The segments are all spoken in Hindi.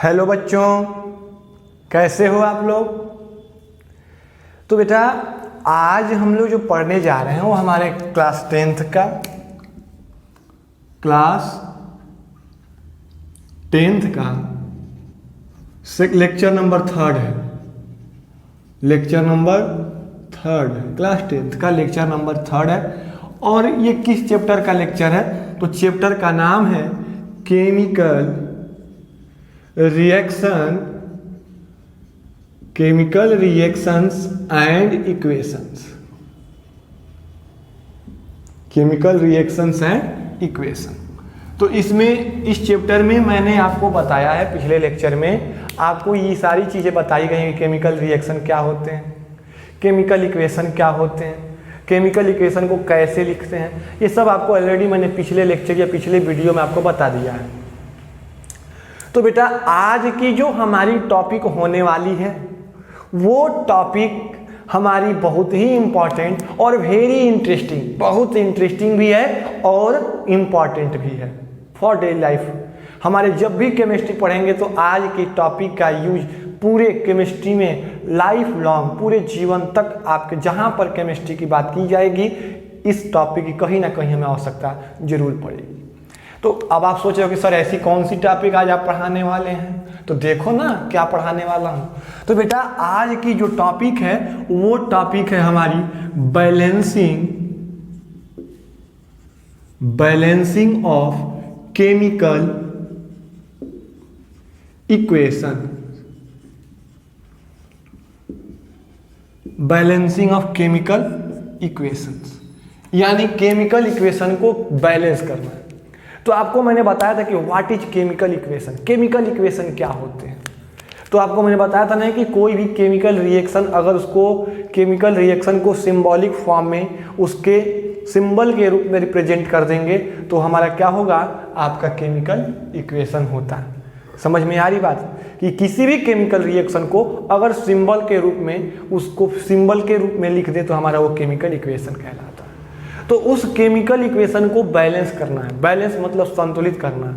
हेलो बच्चों, कैसे हो आप लोग। तो बेटा आज हम लोग जो पढ़ने जा रहे हैं वो हमारे क्लास 10th का लेक्चर नंबर 3 है। लेक्चर नंबर 3 है, क्लास 10th का लेक्चर नंबर 3 है। और ये किस चैप्टर का लेक्चर है? तो चैप्टर का नाम है chemical reactions and equations. Chemical reactions and equation. तो इसमें इस चैप्टर में मैंने आपको बताया है, पिछले लेक्चर में आपको ये सारी चीज़ें बताई गई हैं। केमिकल रिएक्शन क्या होते हैं, केमिकल इक्वेशन क्या होते हैं, केमिकल इक्वेशन को कैसे लिखते हैं, ये सब आपको ऑलरेडी मैंने पिछले लेक्चर या पिछले वीडियो में आपको बता दिया है। तो बेटा आज की जो हमारी टॉपिक होने वाली है वो टॉपिक हमारी बहुत ही इम्पॉर्टेंट और वेरी इंटरेस्टिंग, बहुत इंटरेस्टिंग भी है और इम्पॉर्टेंट भी है फॉर डेली लाइफ। हमारे जब भी केमिस्ट्री पढ़ेंगे तो आज की टॉपिक का यूज पूरे केमिस्ट्री में लाइफ लॉन्ग, पूरे जीवन तक आपके जहाँ पर केमिस्ट्री की बात की जाएगी इस टॉपिक की कहीं ना कहीं हमें आवश्यकता जरूर पड़ेगी। तो अब आप सोच रहे हो कि सर ऐसी कौन सी टॉपिक आज आप पढ़ाने वाले हैं, तो देखो ना क्या पढ़ाने वाला हूँ। तो बेटा आज की जो टॉपिक है वो टॉपिक है हमारी balancing of chemical equation. Balancing of chemical equations यानी केमिकल इक्वेशन को बैलेंस करना है। तो आपको मैंने बताया था कि what is chemical equation, chemical equation क्या होते हैं। तो आपको मैंने बताया था ना कि कोई भी केमिकल रिएक्शन अगर उसको केमिकल रिएक्शन को सिंबॉलिक फॉर्म में उसके सिंबल के रूप में रिप्रेजेंट कर देंगे तो हमारा क्या होगा, आपका केमिकल इक्वेशन होता है। समझ में आ रही बात कि किसी भी केमिकल रिएक्शन को अगर सिंबल के रूप में उसको सिंबल के रूप में लिख दे तो हमारा वो केमिकल इक्वेशन कहलाता है। तो उस केमिकल इक्वेशन को बैलेंस करना है। बैलेंस मतलब संतुलित करना है।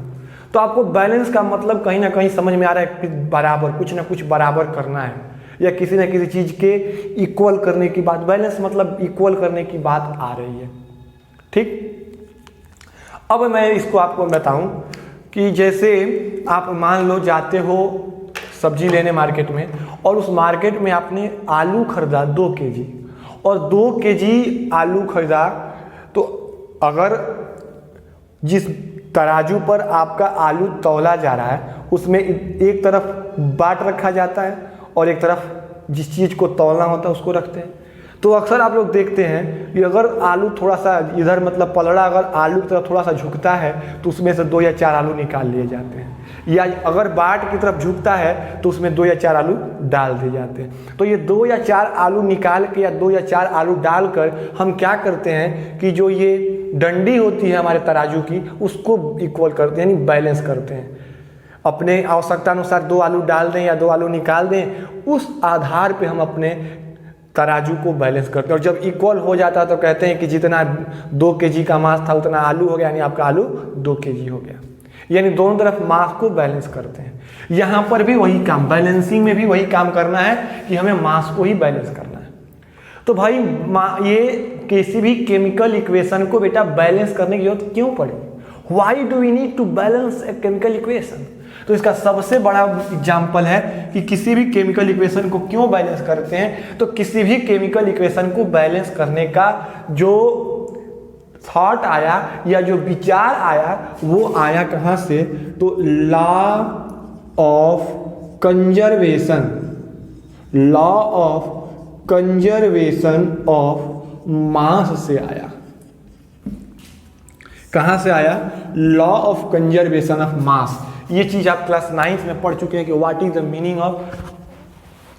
तो आपको बैलेंस का मतलब कहीं ना कहीं समझ में आ रहा है कि बराबर, कुछ ना कुछ बराबर करना है या किसी न किसी चीज़ के इक्वल करने की बात, बैलेंस मतलब इक्वल करने की बात आ रही है। ठीक, अब मैं इसको आपको बताऊं कि जैसे आप मान लो जाते हो सब्जी लेने मार्केट में और उस मार्केट में आपने आलू खरीदा 2 केजी और 2 केजी आलू खरीदा, तो अगर जिस तराजू पर आपका आलू तौला जा रहा है उसमें एक तरफ बाट रखा जाता है और एक तरफ जिस चीज़ को तौलना होता है उसको रखते हैं। तो अक्सर आप लोग देखते हैं कि अगर आलू थोड़ा सा इधर मतलब पलड़ा अगर आलू की तरफ थोड़ा सा झुकता है तो उसमें से 2 या 4 आलू निकाल लिए जाते हैं, या अगर बाट की तरफ झुकता है तो उसमें 2 या 4 आलू डाल दिए जाते हैं। तो ये 2 या 4 आलू निकाल के या 2 या 4 आलू डालकर हम क्या करते हैं कि जो ये डंडी होती है हमारे तराजू की उसको इक्वल करते हैं, यानी बैलेंस करते हैं। अपने आवश्यकता अनुसार 2 आलू डाल दें या 2 आलू निकाल दें, उस आधार पे हम अपने तराजू को बैलेंस करते हैं। और जब इक्वल हो जाता है तो कहते हैं कि जितना 2 केजी का मास था उतना आलू हो गया, यानी आपका आलू 2 केजी हो गया। यानी दोनों तरफ मास को बैलेंस करते हैं। यहाँ पर भी वही काम, बैलेंसिंग में भी वही काम करना है कि हमें मास को ही बैलेंस करना है। तो भाई ये किसी भी केमिकल इक्वेशन को बेटा बैलेंस करने की जरूरत क्यों पड़ी? Why do we need to balance a chemical equation? तो इसका सबसे बड़ा एग्जाम्पल है कि किसी भी केमिकल इक्वेशन को क्यों बैलेंस करते हैं। तो किसी भी केमिकल इक्वेशन को बैलेंस करने का जो थॉट आया या जो विचार आया वो आया कहाँ से? तो लॉ ऑफ कंजर्वेशन ऑफ मास से आया। कहाँ से आया? लॉ ऑफ कंजर्वेशन ऑफ मास। ये चीज आप क्लास 9th में पढ़ चुके हैं कि what is the meaning of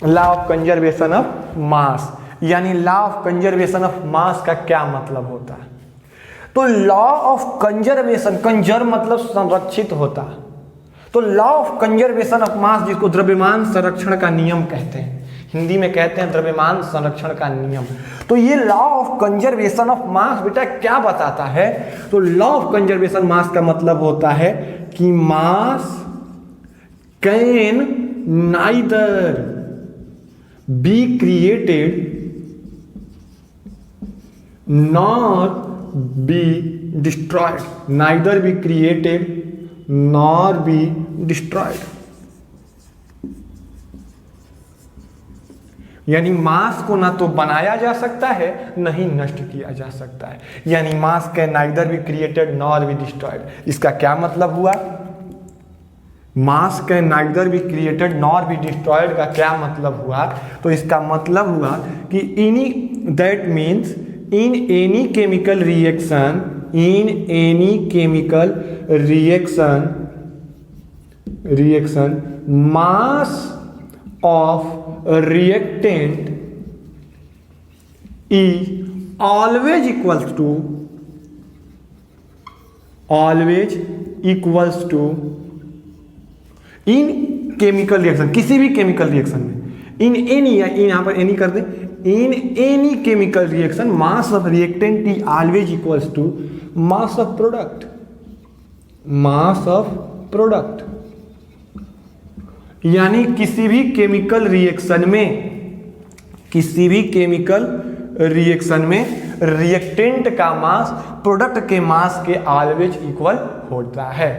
law of conservation of mass, यानी law of conservation of mass का क्या मतलब होता है। तो लॉ ऑफ कंजर्वेशन, कंजर्व मतलब संरक्षित होता, तो लॉ ऑफ कंजर्वेशन ऑफ मास जिसको द्रव्यमान संरक्षण का नियम कहते हैं, हिंदी में कहते हैं द्रव्यमान संरक्षण का नियम। तो ये लॉ ऑफ कंजर्वेशन ऑफ मास बेटा क्या बताता है? तो लॉ ऑफ कंजर्वेशन मास का मतलब होता है कि मास can neither be created nor be destroyed, neither be created nor be destroyed. यानी मास को ना तो बनाया जा सकता है न ही नष्ट किया जा सकता है। यानी मास can neither be created nor be destroyed. इसका क्या मतलब हुआ? मास can neither be created nor be destroyed का क्या मतलब हुआ? तो इसका मतलब हुआ कि that means in any chemical reaction, in any chemical reaction mass of a reactant is always equals to in chemical reaction, किसी भी केमिकल रिएक्शन में इन एनी, या इन यहां पर एनी कर दें, in any chemical reaction mass of reactant is always equals to mass of product, mass of product. यानी किसी भी केमिकल रिएक्शन में रिएक्टेंट का मास प्रोडक्ट के मास के ऑलवेज इक्वल होता है।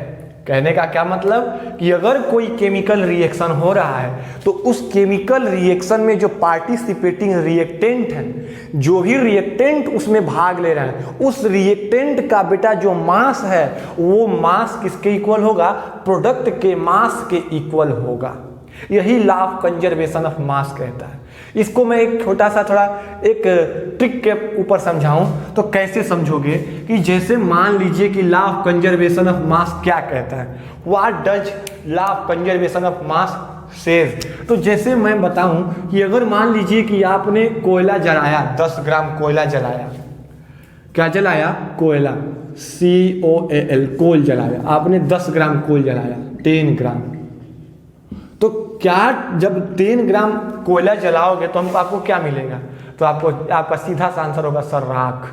कहने का क्या मतलब कि अगर कोई केमिकल रिएक्शन हो रहा है तो उस केमिकल रिएक्शन में जो पार्टिसिपेटिंग रिएक्टेंट है, जो भी रिएक्टेंट उसमें भाग ले रहा है, उस रिएक्टेंट का बेटा जो मास है वो मास किसके इक्वल होगा? प्रोडक्ट के मास के इक्वल होगा। यही लॉ ऑफ कंजर्वेशन ऑफ मास कहता है। इसको मैं एक छोटा सा थोड़ा एक ट्रिक के ऊपर समझाऊं तो कैसे समझोगे कि जैसे मान लीजिए कि लॉ ऑफ कंजर्वेशन ऑफ मास क्या कहता है, what does law of conservation of mass says. तो जैसे मैं बताऊं कि अगर मान लीजिए कि आपने कोयला जलाया, 10 ग्राम कोयला जलाया, क्या जलाया? कोयला, COAL, कोल जलाया, आपने 10 ग्राम कोल जलाया, 10 ग्राम। तो क्या जब 10 ग्राम कोयला जलाओगे तो आपको क्या मिलेगा? तो आपका सीधा सा आंसर होगा सर राख।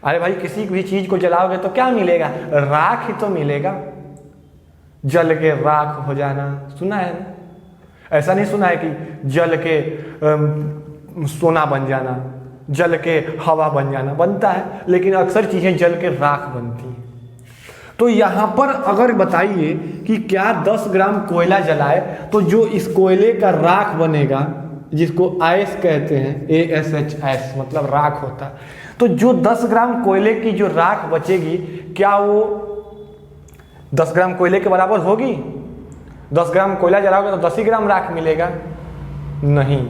अरे भाई किसी भी चीज को जलाओगे तो क्या मिलेगा? राख ही तो मिलेगा। जल के राख हो जाना सुना है ना? ऐसा नहीं सुना है कि जल के सोना बन जाना, जल के हवा बन जाना, बनता है लेकिन अक्सर चीजें जल के राख बनती हैं। तो यहाँ पर अगर बताइए कि क्या 10 ग्राम कोयला जलाए तो जो इस कोयले का राख बनेगा, जिसको आयस कहते हैं, ASHS मतलब राख होता है, तो जो 10 ग्राम कोयले की जो राख बचेगी क्या वो 10 ग्राम कोयले के बराबर होगी? 10 ग्राम कोयला जलाओगे तो 10 ही ग्राम राख मिलेगा? नहीं।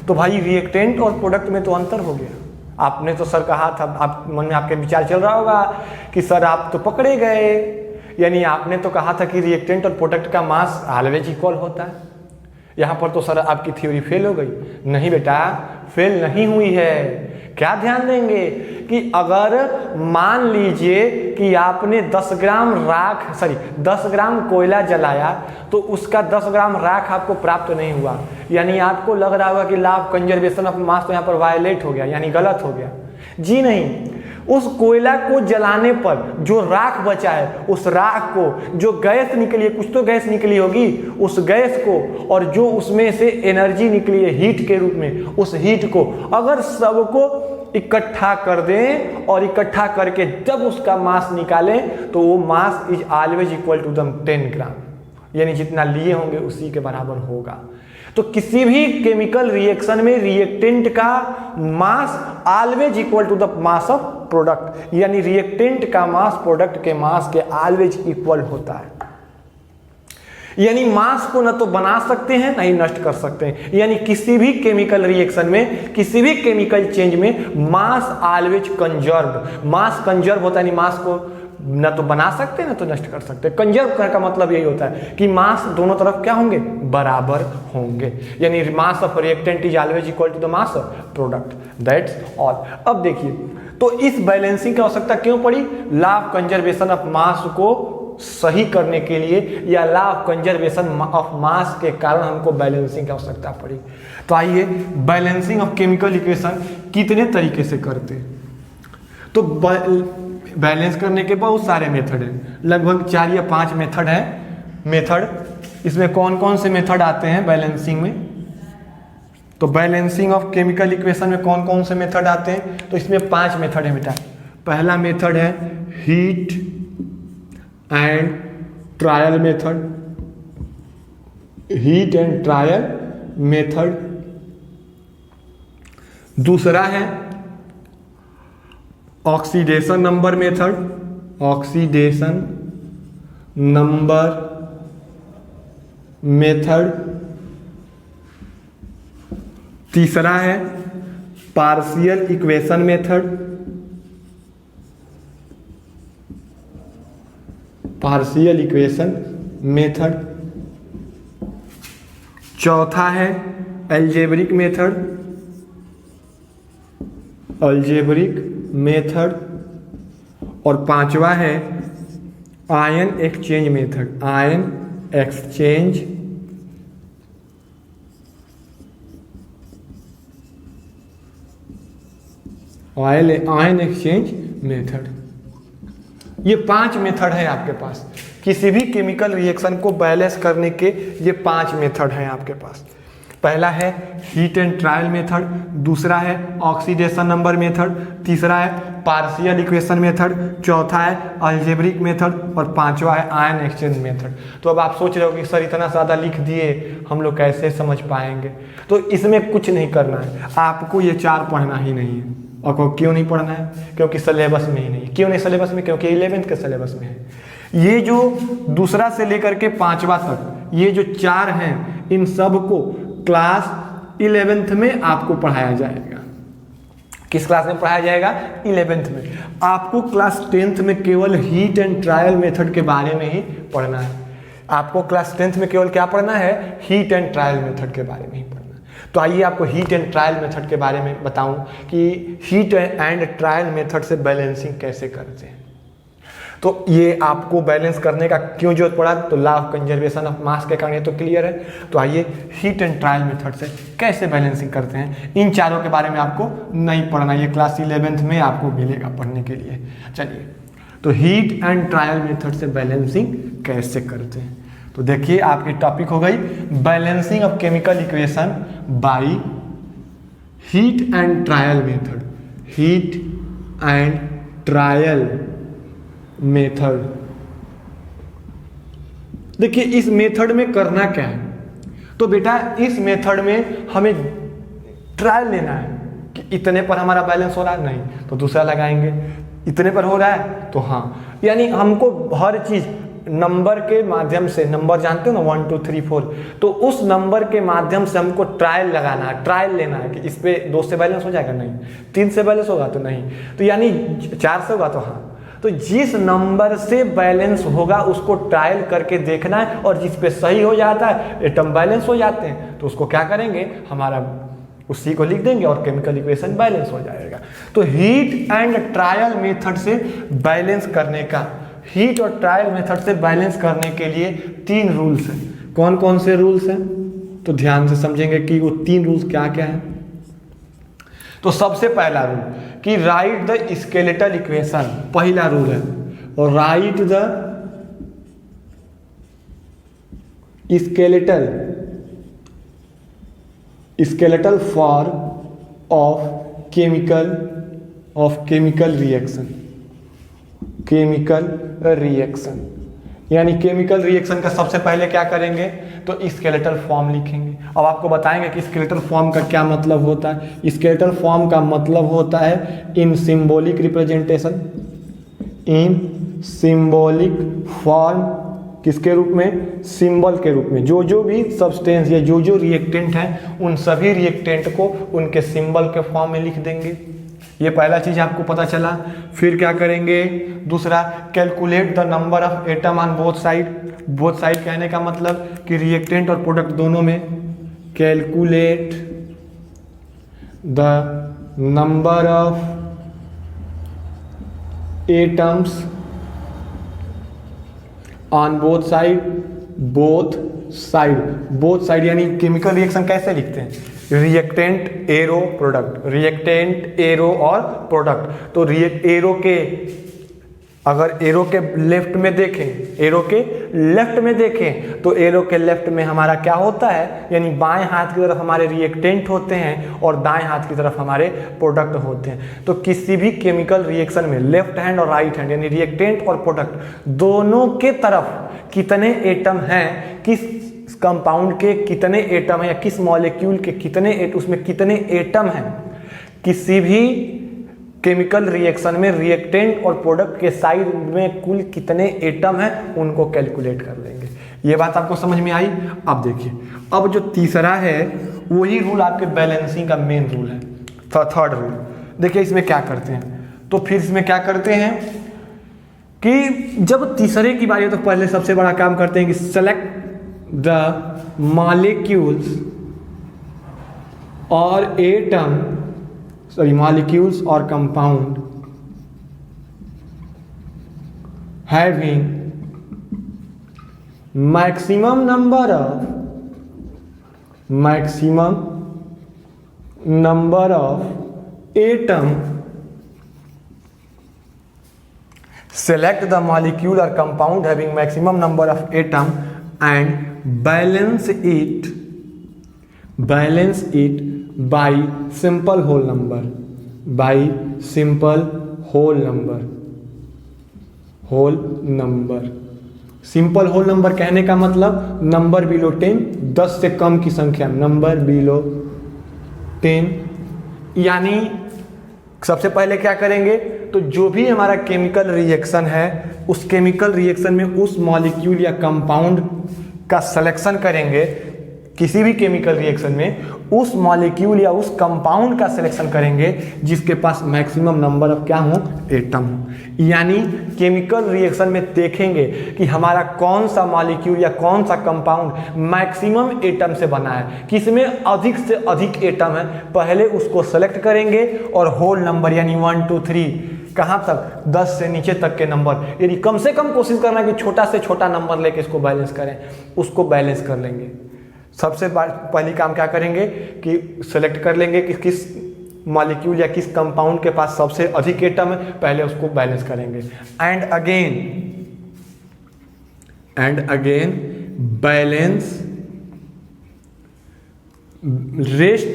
तो भाई रिएक्टेंट और प्रोडक्ट में तो अंतर हो गया। आपने तो सर कहा था, आप मन में आपके विचार चल रहा होगा कि सर आप तो पकड़े गए, यानी आपने तो कहा था कि रिएक्टेंट और प्रोडक्ट का मास ऑलवेज इक्वल होता है। यहाँ पर तो सर आपकी थ्योरी फेल हो गई। नहीं बेटा, फेल नहीं हुई है। क्या ध्यान देंगे कि अगर मान लीजिए कि आपने 10 ग्राम कोयला जलाया तो उसका 10 ग्राम राख आपको प्राप्त नहीं हुआ, यानी आपको लग रहा होगा कि लॉ ऑफ कंजर्वेशन ऑफ मास तो यहाँ पर वायलेट हो गया, यानी गलत हो गया। जी नहीं, उस कोयला को जलाने पर जो राख बचा है, उस राख को जो गैस निकली है, कुछ तो गैस निकली होगी, उस गैस को और जो उसमें से एनर्जी निकली है हीट के रूप में, उस हीट को अगर सबको इकट्ठा कर दें और इकट्ठा करके जब उसका मास निकालें तो वो mass is always equal to the 10 gram, यानी जितना लिए होंगे उसी के बराबर होगा। तो किसी भी केमिकल रिएक्शन में रिएक्टेंट का mass always equal to the mass of product, यानी रिएक्टेंट का मास प्रोडक्ट के मास के ऑलवेज इक्वल होता है। यानी मास को न तो बना सकते हैं, नहीं नष्ट कर सकते हैं। यानी किसी भी केमिकल रिएक्शन में, किसी भी केमिकल चेंज में मास ऑलवेज कंजर्व, मास कंजर्व होता है, यानी मास को न तो बना सकते हैं न तो नष्ट कर सकते हैं। कंजर्व का मतलब यही होता है कि मास दोनों तरफ क्या होंगे? बराबर होंगे। यानी mass of reactant is always equal to the mass of product, that's all. अब देखिए, तो इस बैलेंसिंग की आवश्यकता क्यों पड़ी? Law of conservation of mass को सही करने के लिए, या law of conservation of mass के कारण हमको बैलेंसिंग की आवश्यकता पड़ी। तो आइए, बैलेंसिंग ऑफ केमिकल इक्वेशन कितने तरीके से करते हैं? तो बैलेंस करने के बहुत सारे मेथड हैं, लगभग 4 या 5 मेथड हैं। मेथड इसमें कौन कौन से मेथड आते हैं बैलेंसिंग में? तो बैलेंसिंग ऑफ केमिकल इक्वेशन में कौन कौन से मेथड आते हैं? तो इसमें 5 मेथड है बेटा। पहला मेथड है heat and trial method, heat and trial method. दूसरा है oxidation number method, oxidation number method. तीसरा है partial equation method, partial equation method. चौथा है अलजेब्रिक मेथड, अलजेब्रिक मेथड। और पांचवा है ion exchange method, ion exchange ion exchange method. ये 5 मेथड है आपके पास। किसी भी केमिकल रिएक्शन को बैलेंस करने के ये 5 मेथड हैं आपके पास। पहला है हीट एंड ट्रायल मेथड, दूसरा है ऑक्सीडेशन नंबर मेथड, तीसरा है पार्शियल इक्वेशन मेथड, चौथा है अलजेब्रिक मेथड और पांचवा है आयन एक्सचेंज मेथड। तो अब आप सोच रहे हो कि सर इतना ज़्यादा लिख दिए, हम लोग कैसे समझ पाएंगे? तो इसमें कुछ नहीं करना है, आपको ये 4 पढ़ना ही नहीं है। और क्यों नहीं पढ़ना है? क्योंकि सिलेबस में ही नहीं। क्यों नहीं सिलेबस में? क्योंकि 11th के सिलेबस में है। ये जो दूसरा से लेकर के 5वां तक ये जो 4 हैं, इन सब को क्लास 11th में आपको पढ़ाया जाएगा। किस क्लास में पढ़ाया जाएगा? 11th में। आपको क्लास 10th में केवल हीट एंड ट्रायल मेथड के बारे में ही पढ़ना है। आपको क्लास 10th में केवल क्या पढ़ना है? हीट एंड ट्रायल मेथड के बारे में ही पढ़ना है। तो आइए आपको हीट एंड ट्रायल मेथड के बारे में बताऊं कि हीट एंड ट्रायल मेथड से बैलेंसिंग कैसे करते हैं। तो ये आपको बैलेंस करने का क्यों जरूरत पड़ा? तो law of conservation of mass के कारण ये तो क्लियर है। तो आइए हीट एंड ट्रायल मेथड से कैसे बैलेंसिंग करते हैं, इन चारों के बारे में आपको नहीं पढ़ना, ये क्लास 11th में आपको मिलेगा पढ़ने के लिए। चलिए, तो हीट एंड ट्रायल मेथड से बैलेंसिंग कैसे करते हैं। तो देखिए आपकी टॉपिक हो गई balancing of chemical equation by heat and trial method, heat and trial method. देखिए इस मेथड में करना क्या है? तो बेटा इस मेथड में हमें ट्रायल लेना है कि इतने पर हमारा बैलेंस हो रहा है, नहीं तो दूसरा लगाएंगे। इतने पर हो रहा है तो हाँ, यानी हमको हर चीज नंबर के माध्यम से, नंबर जानते हो ना 1 2 3 4, तो उस नंबर के माध्यम से हमको ट्रायल लगाना है, ट्रायल लेना है कि इस पे 2 से बैलेंस हो जाएगा, नहीं 3 से बैलेंस होगा तो नहीं, तो यानी 4 से होगा तो हाँ। तो जिस नंबर से बैलेंस होगा उसको ट्रायल करके देखना है, और जिस पे सही हो जाता है, एटम बैलेंस हो जाते हैं, तो उसको क्या करेंगे, हमारा उसी को लिख देंगे और केमिकल इक्वेशन बैलेंस हो जाएगा। तो हीट एंड ट्रायल मेथड से बैलेंस करने का, हीट और ट्रायल मेथड से बैलेंस करने के लिए 3 रूल्स हैं। कौन कौन से रूल्स हैं? तो ध्यान से समझेंगे कि वो 3 रूल्स क्या क्या हैं। तो सबसे पहला रूल कि राइट द स्केलेटल इक्वेशन, पहला रूल है, और right the skeletal form of chemical reaction, यानी केमिकल रिएक्शन का सबसे पहले क्या करेंगे, तो स्केलेटल फॉर्म लिखेंगे। अब आपको बताएंगे कि स्केलेटल फॉर्म का क्या मतलब होता है। स्केलेटल फॉर्म का मतलब होता है इन सिंबॉलिक रिप्रेजेंटेशन, इन सिंबॉलिक फॉर्म, किसके रूप में, सिंबल के रूप में। जो जो भी सब्सटेंस या जो जो रिएक्टेंट हैं उन सभी रिएक्टेंट को उनके सिंबल के फॉर्म में लिख देंगे। ये पहला चीज आपको पता चला। फिर क्या करेंगे, दूसरा calculate the number of atom on both side. Both side कहने का मतलब कि रिएक्टेंट और प्रोडक्ट दोनों में, calculate the number of atoms on both side. Both side यानी केमिकल रिएक्शन कैसे लिखते हैं, reactant arrow product, reactant arrow और प्रोडक्ट। तो एरो के अगर एरो के लेफ्ट में देखें, एरो के लेफ्ट में देखें तो एरो के लेफ्ट में हमारा क्या होता है, यानी बाएं हाथ की तरफ हमारे रिएक्टेंट होते हैं और दाएं हाथ की तरफ हमारे प्रोडक्ट होते हैं। तो किसी भी केमिकल रिएक्शन में लेफ्ट हैंड और राइट हैंड यानी रिएक्टेंट और प्रोडक्ट दोनों के तरफ कितने एटम हैं, किस कंपाउंड के कितने एटम हैं या किस मॉलिक्यूल के कितने उसमें कितने एटम हैं, किसी भी केमिकल रिएक्शन में रिएक्टेंट और प्रोडक्ट के साइड में कुल कितने एटम हैं उनको कैलकुलेट कर लेंगे। ये बात आपको समझ में आई। अब देखिए, अब जो तीसरा है वही रूल आपके बैलेंसिंग का मेन रूल है, थर्ड रूल। देखिए इसमें क्या करते हैं, तो फिर इसमें क्या करते हैं कि जब तीसरे की बारी है तो पहले सबसे बड़ा काम करते हैं कि सेलेक्ट द मॉलिक्यूल्स और atom molecules or compound having maximum number of atom. Select the molecule or compound having maximum number of atom and balance it by simple whole number, simple whole number कहने का मतलब नंबर बिलो 10, 10 से कम की संख्या, नंबर बिलो 10। यानी सबसे पहले क्या करेंगे, तो जो भी हमारा केमिकल रिएक्शन है उस केमिकल रिएक्शन में उस मॉलिक्यूल या कंपाउंड का सिलेक्शन करेंगे, किसी भी केमिकल रिएक्शन में उस मॉलिक्यूल या उस कंपाउंड का सिलेक्शन करेंगे जिसके पास मैक्सिमम नंबर ऑफ क्या हो, एटम हो। यानी केमिकल रिएक्शन में देखेंगे कि हमारा कौन सा मॉलिक्यूल या कौन सा कंपाउंड मैक्सिमम एटम से बना है, किसमें अधिक से अधिक एटम है, पहले उसको सेलेक्ट करेंगे और होल नंबर यानी 1 2 3 कहाँ तक, 10 से नीचे तक के नंबर, यानी कम से कम कोशिश करना कि छोटा से छोटा नंबर लेके इसको बैलेंस करें, उसको बैलेंस कर लेंगे। सबसे पहली काम क्या करेंगे कि सेलेक्ट कर लेंगे कि किस मॉलिक्यूल या किस कंपाउंड के पास सबसे अधिक एटम है, पहले उसको बैलेंस करेंगे। And again balance rest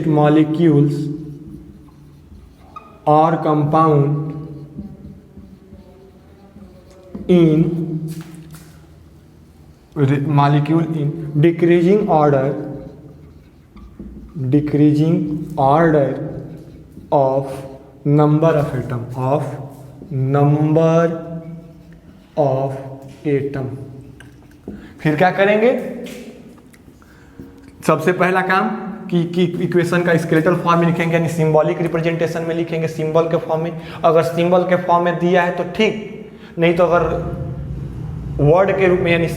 molecules और compound in molecule in decreasing order of number of atom। फिर क्या करेंगे, सबसे पहला काम कि इक्वेशन का स्केलेटल फॉर्म में लिखेंगे, यानी सिंबॉलिक रिप्रेजेंटेशन में लिखेंगे, सिंबल के फॉर्म में। अगर सिंबल के फॉर्म में दिया है तो ठीक, नहीं तो अगर वर्ड के रूप में यानी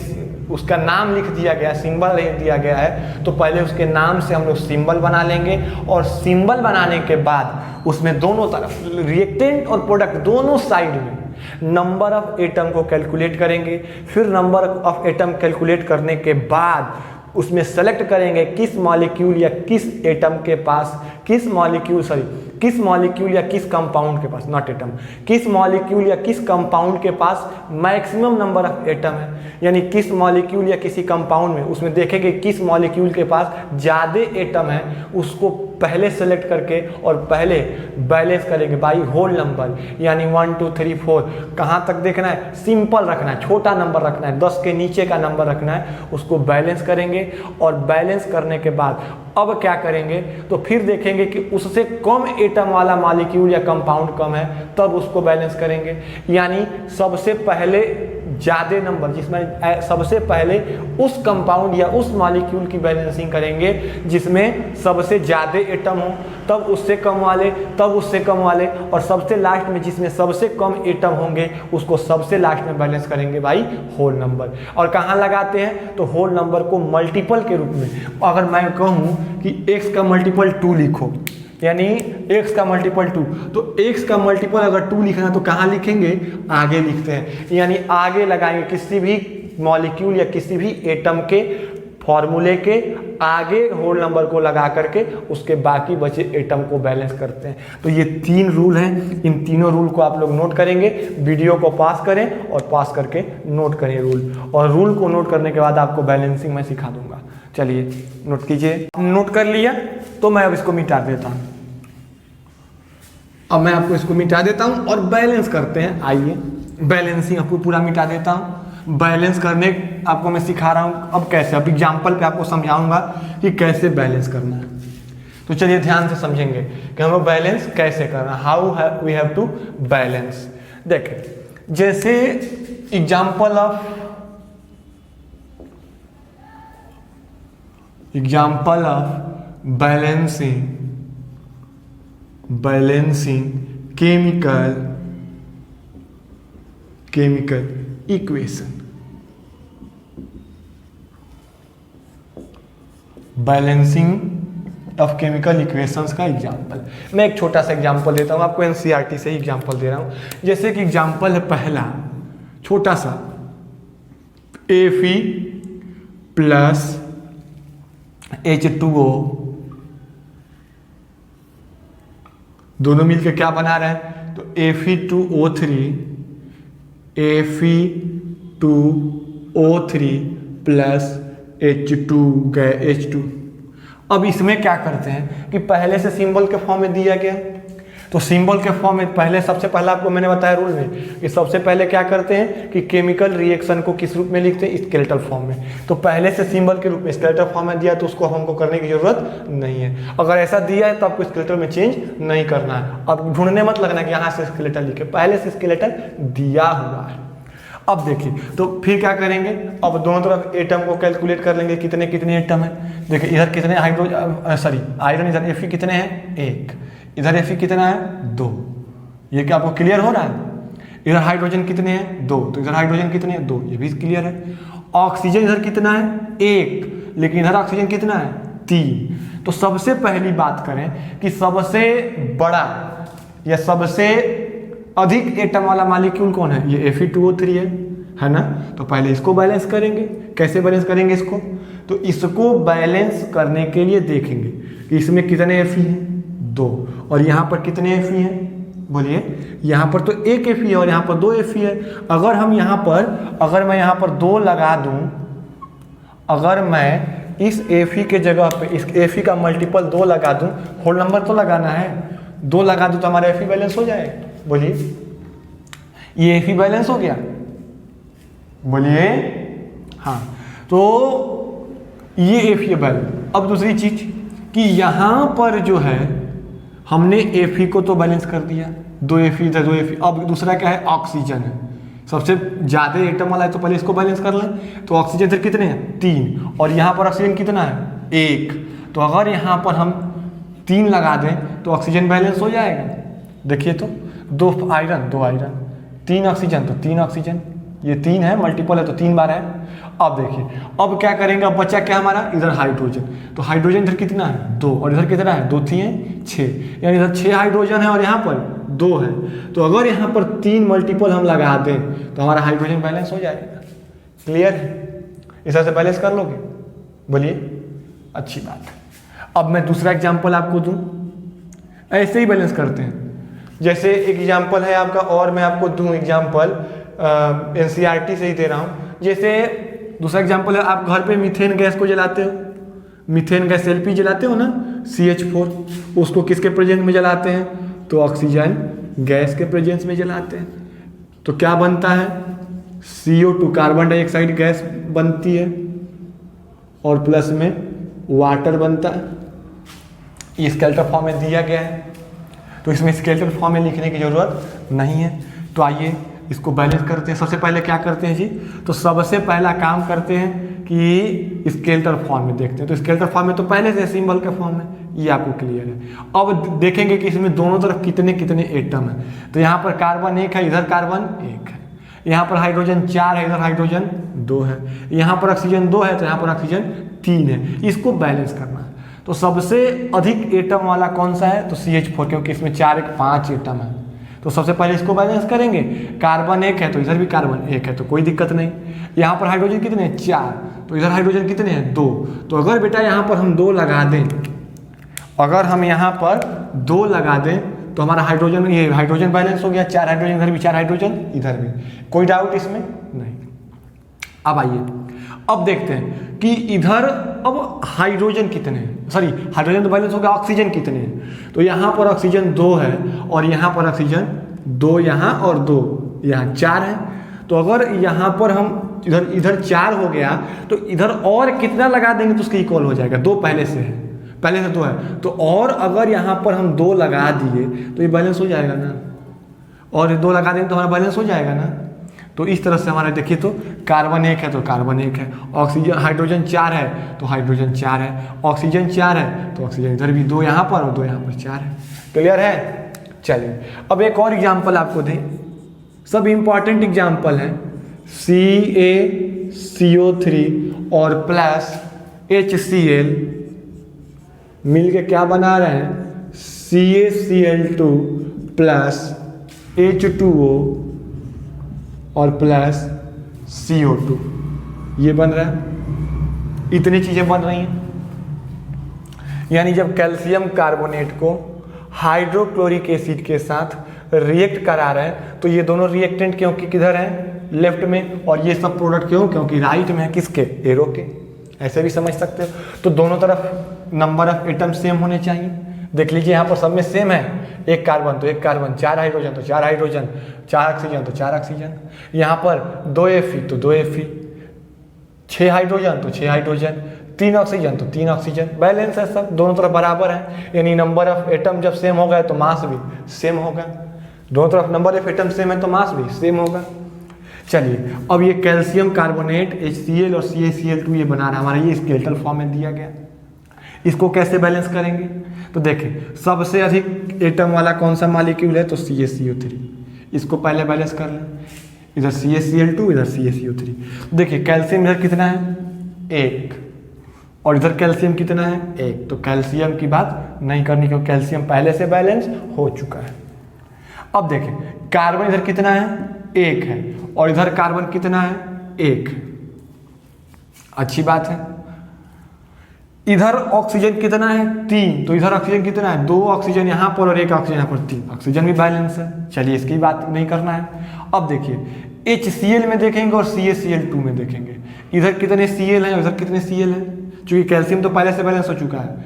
उसका नाम लिख दिया गया, सिंबल लिख दिया गया है, तो पहले उसके नाम से हम लोग सिंबल बना लेंगे और सिंबल बनाने के बाद उसमें दोनों तरफ रिएक्टेंट और प्रोडक्ट दोनों साइड में नंबर ऑफ एटम को कैलकुलेट करेंगे। फिर नंबर ऑफ एटम कैलकुलेट करने के बाद उसमें सेलेक्ट करेंगे किस मॉलिक्यूल या किस एटम के पास, किस मॉलिक्यूल या किस कंपाउंड के पास, नॉट एटम, किस मॉलिक्यूल या किस कंपाउंड के पास मैक्सिमम नंबर ऑफ एटम है, यानी किस मॉलिक्यूल या किसी कंपाउंड में उसमें देखेंगे किस मॉलिक्यूल के पास ज़्यादा एटम है, उसको पहले सेलेक्ट करके और पहले बैलेंस करेंगे बाई होल नंबर, यानी 1 2 3 4 कहाँ तक देखना है, सिंपल रखना है, छोटा नंबर रखना है, 10 के नीचे का नंबर रखना है, उसको बैलेंस करेंगे। और बैलेंस करने के बाद अब क्या करेंगे, तो फिर देखेंगे कि उससे कम एटम वाला मॉलिक्यूल या कंपाउंड कम है, तब उसको बैलेंस करेंगे। यानी सबसे पहले ज़्यादा नंबर, जिसमें सबसे पहले उस कंपाउंड या उस मॉलिक्यूल की बैलेंसिंग करेंगे जिसमें सबसे ज़्यादा एटम हो, तब उससे कम वाले, तब उससे कम वाले, और सबसे लास्ट में जिसमें सबसे कम एटम होंगे उसको सबसे लास्ट में बैलेंस करेंगे भाई होल नंबर। और कहाँ लगाते हैं, तो होल नंबर को मल्टीपल के रूप में। अगर मैं कहूँ कि x का मल्टीपल 2 लिखो, यानी x का मल्टीपल 2, तो x का मल्टीपल अगर 2 लिखना है तो कहाँ लिखेंगे, आगे लिखते हैं, यानी आगे लगाएंगे किसी भी मॉलिक्यूल या किसी भी एटम के फॉर्मूले के आगे होल नंबर को लगा करके उसके बाकी बचे एटम को बैलेंस करते हैं। तो ये 3 रूल हैं, इन तीनों रूल को आप लोग नोट करेंगे, वीडियो को पास करें और पास करके नोट करें रूल, और रूल को नोट करने के बाद आपको बैलेंसिंग मैं सिखा दूंगा। चलिए नोट कीजिए। नोट कर लिया तो मैं अब इसको मिटा देता हूँ, अब मैं आपको इसको मिटा देता हूँ और बैलेंस करते हैं। आइए बैलेंसिंग आपको पूरा मिटा देता हूँ। बैलेंस करने आपको मैं सिखा रहा हूँ अब कैसे, अब एग्जाम्पल पे आपको समझाऊंगा कि कैसे बैलेंस करना है। तो चलिए ध्यान से समझेंगे कि हमें बैलेंस कैसे करना, how we have to balance. देखें जैसे example of balancing chemical equation. Balancing of chemical equations का एग्जाम्पल, मैं एक छोटा सा एग्जाम्पल देता हूँ आपको, एनसीईआरटी से ही एग्जाम्पल दे रहा हूँ। जैसे कि एग्जाम्पल है पहला, छोटा सा Fe प्लस H2O, दोनों मिलकर क्या बना रहे हैं, तो Fe2O3 प्लस H2। अब इसमें क्या करते हैं कि पहले से सिंबल के फॉर्म में दिया गया, तो सिंबल के फॉर्म में पहले सबसे पहला आपको मैंने बताया रूल में कि सबसे पहले क्या करते हैं कि केमिकल रिएक्शन को किस रूप में लिखते हैं, स्केलेटल फॉर्म में। तो पहले से सिंबल के रूप में स्केलेटल फॉर्म में दिया तो उसको हमको करने की जरूरत नहीं है। अगर ऐसा दिया है तो आपको स्केलेटल में चेंज नहीं करना है। अब ढूंढने मत लगना कि यहाँ से स्केलेटल लिखे, पहले से स्केलेटल दिया हुआ है। अब देखिए तो फिर क्या करेंगे, अब दोनों तरफ एटम को कैलकुलेट कर लेंगे, कितने कितने एटम है। देखिए इधर कितने आयरन इधर Fe कितने हैं 1, इधर Fe कितना है 2। ये क्या आपको क्लियर हो रहा है। इधर हाइड्रोजन कितने हैं 2, तो इधर हाइड्रोजन कितने हैं 2, ये भी क्लियर है। ऑक्सीजन इधर कितना है 1, लेकिन इधर ऑक्सीजन कितना है 3। तो सबसे पहली बात करें कि सबसे बड़ा या सबसे अधिक एटम वाला मॉलिक्यूल कौन है, ये Fe2O3 है ना। तो पहले इसको बैलेंस करेंगे। कैसे बैलेंस करेंगे इसको, तो इसको बैलेंस करने के लिए देखेंगे कि इसमें कितने Fe हैं 2, और यहाँ पर कितने Fe हैं, बोलिए। यहाँ पर तो एक Fe है और यहाँ पर 2 Fe है। अगर मैं यहाँ पर 2 लगा दूँ, अगर मैं इस Fe के जगह पे इस Fe का मल्टीपल 2 लगा दूँ, होल नंबर तो लगाना है, 2 लगा दूँ तो हमारा Fe बैलेंस हो जाएगा। बोलिए ये Fe बैलेंस हो गया, बोलिए हाँ। तो ये Fe बैलेंस। अब दूसरी चीज कि यहाँ पर जो है हमने Fe को तो बैलेंस कर दिया, 2 Fe इधर 2 Fe। अब दूसरा क्या है, ऑक्सीजन है, सबसे ज़्यादा एटम वाला है, तो पहले इसको बैलेंस कर लें। तो ऑक्सीजन इधर कितने हैं 3, और यहाँ पर ऑक्सीजन कितना है 1। तो अगर यहाँ पर हम 3 लगा दें तो ऑक्सीजन बैलेंस हो जाएगा। देखिए तो 2 आयरन 3 ऑक्सीजन, तो 3 ऑक्सीजन, ये 3 है, मल्टीपल है तो 3 बार है। अब देखिए अब क्या करेंगे, अब बचा क्या हमारा, इधर हाइड्रोजन। तो हाइड्रोजन इधर कितना है 2, और इधर कितना है 2 3 6, यानी इधर 6 हाइड्रोजन है और यहाँ पर 2 है। तो अगर यहाँ पर 3 मल्टीपल हम लगा दें तो हमारा हाइड्रोजन बैलेंस हो जाएगा। क्लियर है, इस तरह से बैलेंस कर लोगे, बोलिए अच्छी बात है। अब मैं दूसरा एग्जाम्पल आपको दूँ, ऐसे ही बैलेंस करते हैं। जैसे एक एग्जाम्पल है आपका, और मैं आपको दूँ एग्जाम्पल एनसीईआरटी से ही दे रहा हूँ। जैसे दूसरा एग्जाम्पल है, आप घर पे मीथेन गैस को जलाते हो, मीथेन गैस LP जलाते हो ना, CH4, उसको किसके प्रेजेंस में जलाते हैं, तो ऑक्सीजन गैस के प्रेजेंस में जलाते हैं। तो क्या बनता है, CO2 कार्बन डाइऑक्साइड गैस बनती है, और प्लस में वाटर बनता है। ये स्केलेटल फॉर्म में दिया गया है, तो इसमें स्केलेटल फॉर्म में लिखने की जरूरत नहीं है। तो आइए इसको बैलेंस करते हैं। सबसे पहले क्या करते हैं जी, तो सबसे पहला काम करते हैं कि स्केलेटल फॉर्म में देखते हैं। तो स्केलेटल फॉर्म में तो पहले से सिंबल के फॉर्म में, ये आपको क्लियर है। अब देखेंगे कि इसमें दोनों तरफ कितने कितने एटम हैं। तो यहाँ पर कार्बन 1 है, इधर कार्बन 1 है, यहाँ पर हाइड्रोजन 4 है, इधर हाइड्रोजन 2 है, यहाँ पर ऑक्सीजन 2 है, तो यहाँ पर ऑक्सीजन 3 है। इसको बैलेंस करना है। तो सबसे अधिक एटम वाला कौन सा है, तो CH4, क्योंकि इसमें 4 1 5 एटम है। तो सबसे पहले इसको बैलेंस करेंगे। कार्बन 1 है तो इधर भी कार्बन 1 है, तो कोई दिक्कत नहीं। यहाँ पर हाइड्रोजन कितने हैं 4, तो इधर हाइड्रोजन कितने हैं 2। तो अगर बेटा यहाँ पर हम 2 लगा दें, अगर हम यहाँ पर 2 लगा दें तो हमारा हाइड्रोजन, ये हाइड्रोजन बैलेंस हो गया। 4 हाइड्रोजन इधर भी, 4 हाइड्रोजन इधर भी, कोई डाउट इसमें नहीं। अब आइए, अब देखते हैं कि इधर अब हाइड्रोजन कितने हैं, सॉरी हाइड्रोजन तो बैलेंस हो गया, ऑक्सीजन कितने हैं। तो यहाँ पर ऑक्सीजन 2 है और यहाँ पर ऑक्सीजन 2 यहाँ और 2 यहाँ, 4 है। तो अगर यहाँ पर हम इधर 4 हो गया तो इधर और कितना लगा देंगे तो उसके इक्वल हो जाएगा। 2 पहले से है, पहले से 2 है, तो और अगर यहाँ पर हम 2 लगा दिए तो ये बैलेंस हो जाएगा ना, और 2 लगा देंगे तो हमारा बैलेंस हो जाएगा ना। तो इस तरह से हमारा देखिए, तो कार्बन 1 है तो कार्बन 1 है, ऑक्सीजन हाइड्रोजन 4 है तो हाइड्रोजन 4 है, ऑक्सीजन 4 है तो ऑक्सीजन इधर भी 2 यहाँ पर और 2 यहाँ पर 4 है। क्लियर है? चलिए अब एक और एग्जाम्पल आपको दें, सब इंपॉर्टेंट एग्जाम्पल हैं। CaCO3 और प्लस HCl मिल के क्या बना रहे हैं, CaCl2 प्लस H2O और प्लस CO2, ये बन रहा है। इतनी चीज़ें बन रही हैं। यानी जब कैल्शियम कार्बोनेट को हाइड्रोक्लोरिक एसिड के साथ रिएक्ट करा रहे हैं तो ये दोनों रिएक्टेंट क्योंकि किधर हैं, लेफ्ट में, और ये सब प्रोडक्ट क्यों, क्योंकि राइट में है, किसके, एरो के। ऐसे भी समझ सकते हो। तो दोनों तरफ नंबर ऑफ एटम सेम होने चाहिए। देख लीजिए यहाँ पर सब में सेम है, 1 कार्बन तो 1 कार्बन, 4 हाइड्रोजन तो 4 हाइड्रोजन, 4 ऑक्सीजन तो 4 ऑक्सीजन, यहाँ पर 2 Fe तो 2 Fe, 6 हाइड्रोजन तो 6 हाइड्रोजन, 3 ऑक्सीजन तो 3 ऑक्सीजन। बैलेंस है, सब दोनों तरफ बराबर है। यानी नंबर ऑफ एटम जब सेम होगा तो मास भी सेम होगा। दोनों तरफ नंबर ऑफ एटम सेम है तो मास भी सेम होगा। चलिए अब ये कैल्शियम कार्बोनेट HCl और CaCl2 ये बना रहा है हमारा, ये स्केलेटल फॉर्म में दिया गया। इसको कैसे बैलेंस करेंगे, तो देखें सबसे अधिक एटम वाला कौन सा मॉलिक्यूल है, तो CaCO3। इसको पहले बैलेंस कर लें, इधर CaCl2 इधर CaCO3। देखिए कैल्शियम इधर कितना है 1 और इधर कैल्शियम कितना है 1, तो कैल्शियम की बात नहीं करनी क्योंकि कैल्शियम पहले से बैलेंस हो चुका है। अब देखें कार्बन इधर कितना है 1 है और इधर कार्बन कितना है 1, अच्छी बात है। इधर ऑक्सीजन कितना है 3, तो इधर ऑक्सीजन कितना है 2 ऑक्सीजन यहाँ पर और 1 ऑक्सीजन यहाँ पर, 3 ऑक्सीजन भी बैलेंस है। चलिए इसकी बात नहीं करना है। अब देखिए HCl में देखेंगे और CaCl2 में देखेंगे, इधर कितने Cl हैं उधर कितने Cl हैं, क्योंकि कैल्शियम तो पहले से बैलेंस हो चुका है।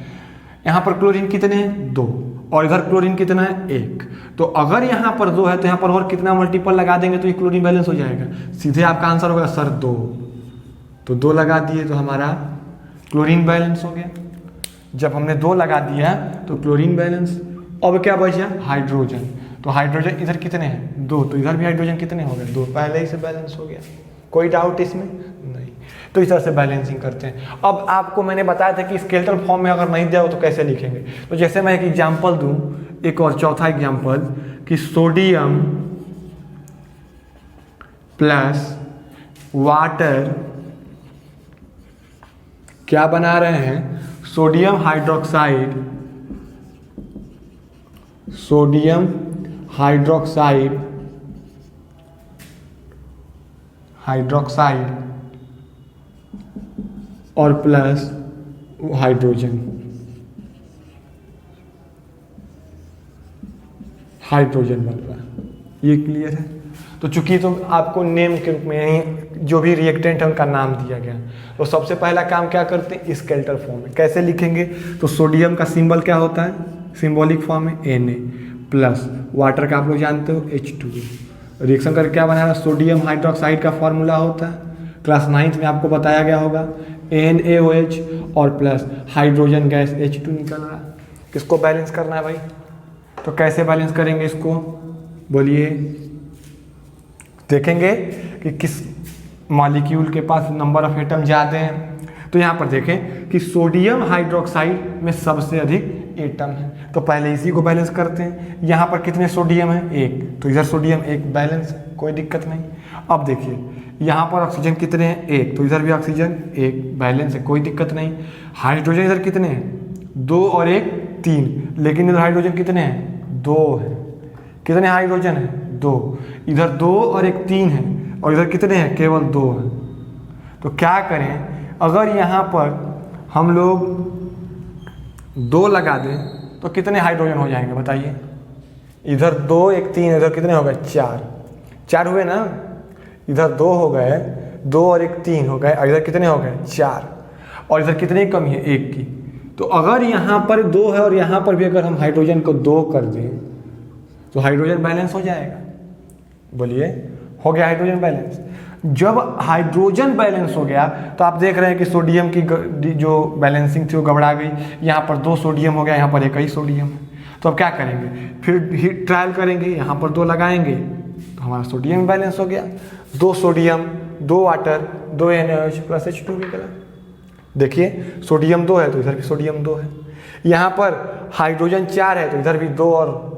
यहाँ पर क्लोरीन कितने हैं 2 और इधर क्लोरीन कितना है 1, तो अगर यहाँ पर 2 है तो यहाँ पर और कितना मल्टीपल लगा देंगे तो ये क्लोरीन बैलेंस हो जाएगा। सीधे आपका आंसर होगा सर 2, तो 2 लगा दिए तो हमारा क्लोरीन बैलेंस हो गया। जब हमने 2 लगा दिया तो क्लोरीन बैलेंस। अब क्या बचा हाइड्रोजन, तो हाइड्रोजन इधर कितने हैं 2, तो इधर भी हाइड्रोजन कितने हो गए 2, पहले ही से बैलेंस हो गया। कोई डाउट इसमें नहीं। तो इस तरह से बैलेंसिंग करते हैं। अब आपको मैंने बताया था कि स्केलेटल फॉर्म में अगर नहीं दिया हो तो कैसे लिखेंगे। तो जैसे मैं एक एग्जांपल दूं, एक और चौथा एग्जांपल कि सोडियम प्लस वाटर क्या बना रहे हैं, sodium hydroxide, sodium hydroxide, hydroxide और प्लस हाइड्रोजन, हाइड्रोजन बन रहा है। ये क्लियर है। तो चूंकि तो आपको नेम के रूप में जो भी रिएक्टेंट है उनका नाम दिया गया, तो सबसे पहला काम क्या करते हैं स्केलेटल फॉर्म में। कैसे लिखेंगे, तो सोडियम का सिंबल क्या होता है, सिंबॉलिक फॉर्म में Na प्लस वाटर का आप लोग जानते हो H2O। रिएक्शन करके क्या बनाना, सोडियम हाइड्रोक्साइड का फॉर्मूला होता है, क्लास 9th में आपको बताया गया होगा, NaOH और प्लस हाइड्रोजन गैस H2 निकल रहा है। किसको बैलेंस करना है भाई, तो कैसे बैलेंस करेंगे इसको बोलिए। देखेंगे कि किस मॉलिक्यूल के पास नंबर ऑफ एटम ज़्यादा हैं। तो यहाँ पर देखें कि सोडियम हाइड्रोक्साइड में सबसे अधिक एटम है, तो पहले इसी को बैलेंस करते हैं। यहाँ पर कितने सोडियम है 1, तो इधर सोडियम 1 बैलेंस है, कोई दिक्कत नहीं। अब देखिए यहाँ पर ऑक्सीजन कितने हैं 1, तो इधर भी ऑक्सीजन 1 बैलेंस है, कोई दिक्कत नहीं। हाइड्रोजन इधर कितने हैं 2 और 1 3, लेकिन इधर हाइड्रोजन कितने हैं 2 है, कितने हाइड्रोजन है? 2। इधर 2 और एक 3 है, और इधर कितने हैं? केवल 2 है। तो क्या करें, अगर यहाँ पर हम लोग 2 लगा दें तो कितने हाइड्रोजन हो जाएंगे बताइए? इधर 2 एक 3, इधर कितने हो गए? 4 हुए ना। इधर 2 हो गए, 2 और एक 3 हो गए, और इधर कितने हो गए? 4। और इधर कितने की कमी है? 1 की। तो अगर यहाँ पर 2 है और यहाँ पर भी अगर हम हाइड्रोजन को 2 कर दें तो हाइड्रोजन बैलेंस हो जाएगा। बोलिए, हो गया हाइड्रोजन बैलेंस। जब हाइड्रोजन बैलेंस हो गया तो आप देख रहे हैं कि सोडियम की जो बैलेंसिंग थी वो गड़बड़ा गई। यहाँ पर 2 सोडियम हो गया, यहाँ पर 1 ही सोडियम है। तो अब क्या करेंगे? फिर ट्रायल करेंगे, यहाँ पर 2 लगाएंगे तो हमारा सोडियम बैलेंस हो गया। 2 sodium, 2 water, 2 NaOH plus H2 निकला। देखिए सोडियम 2 है तो इधर भी सोडियम 2 है। यहाँ पर हाइड्रोजन 4 है तो इधर भी 2, और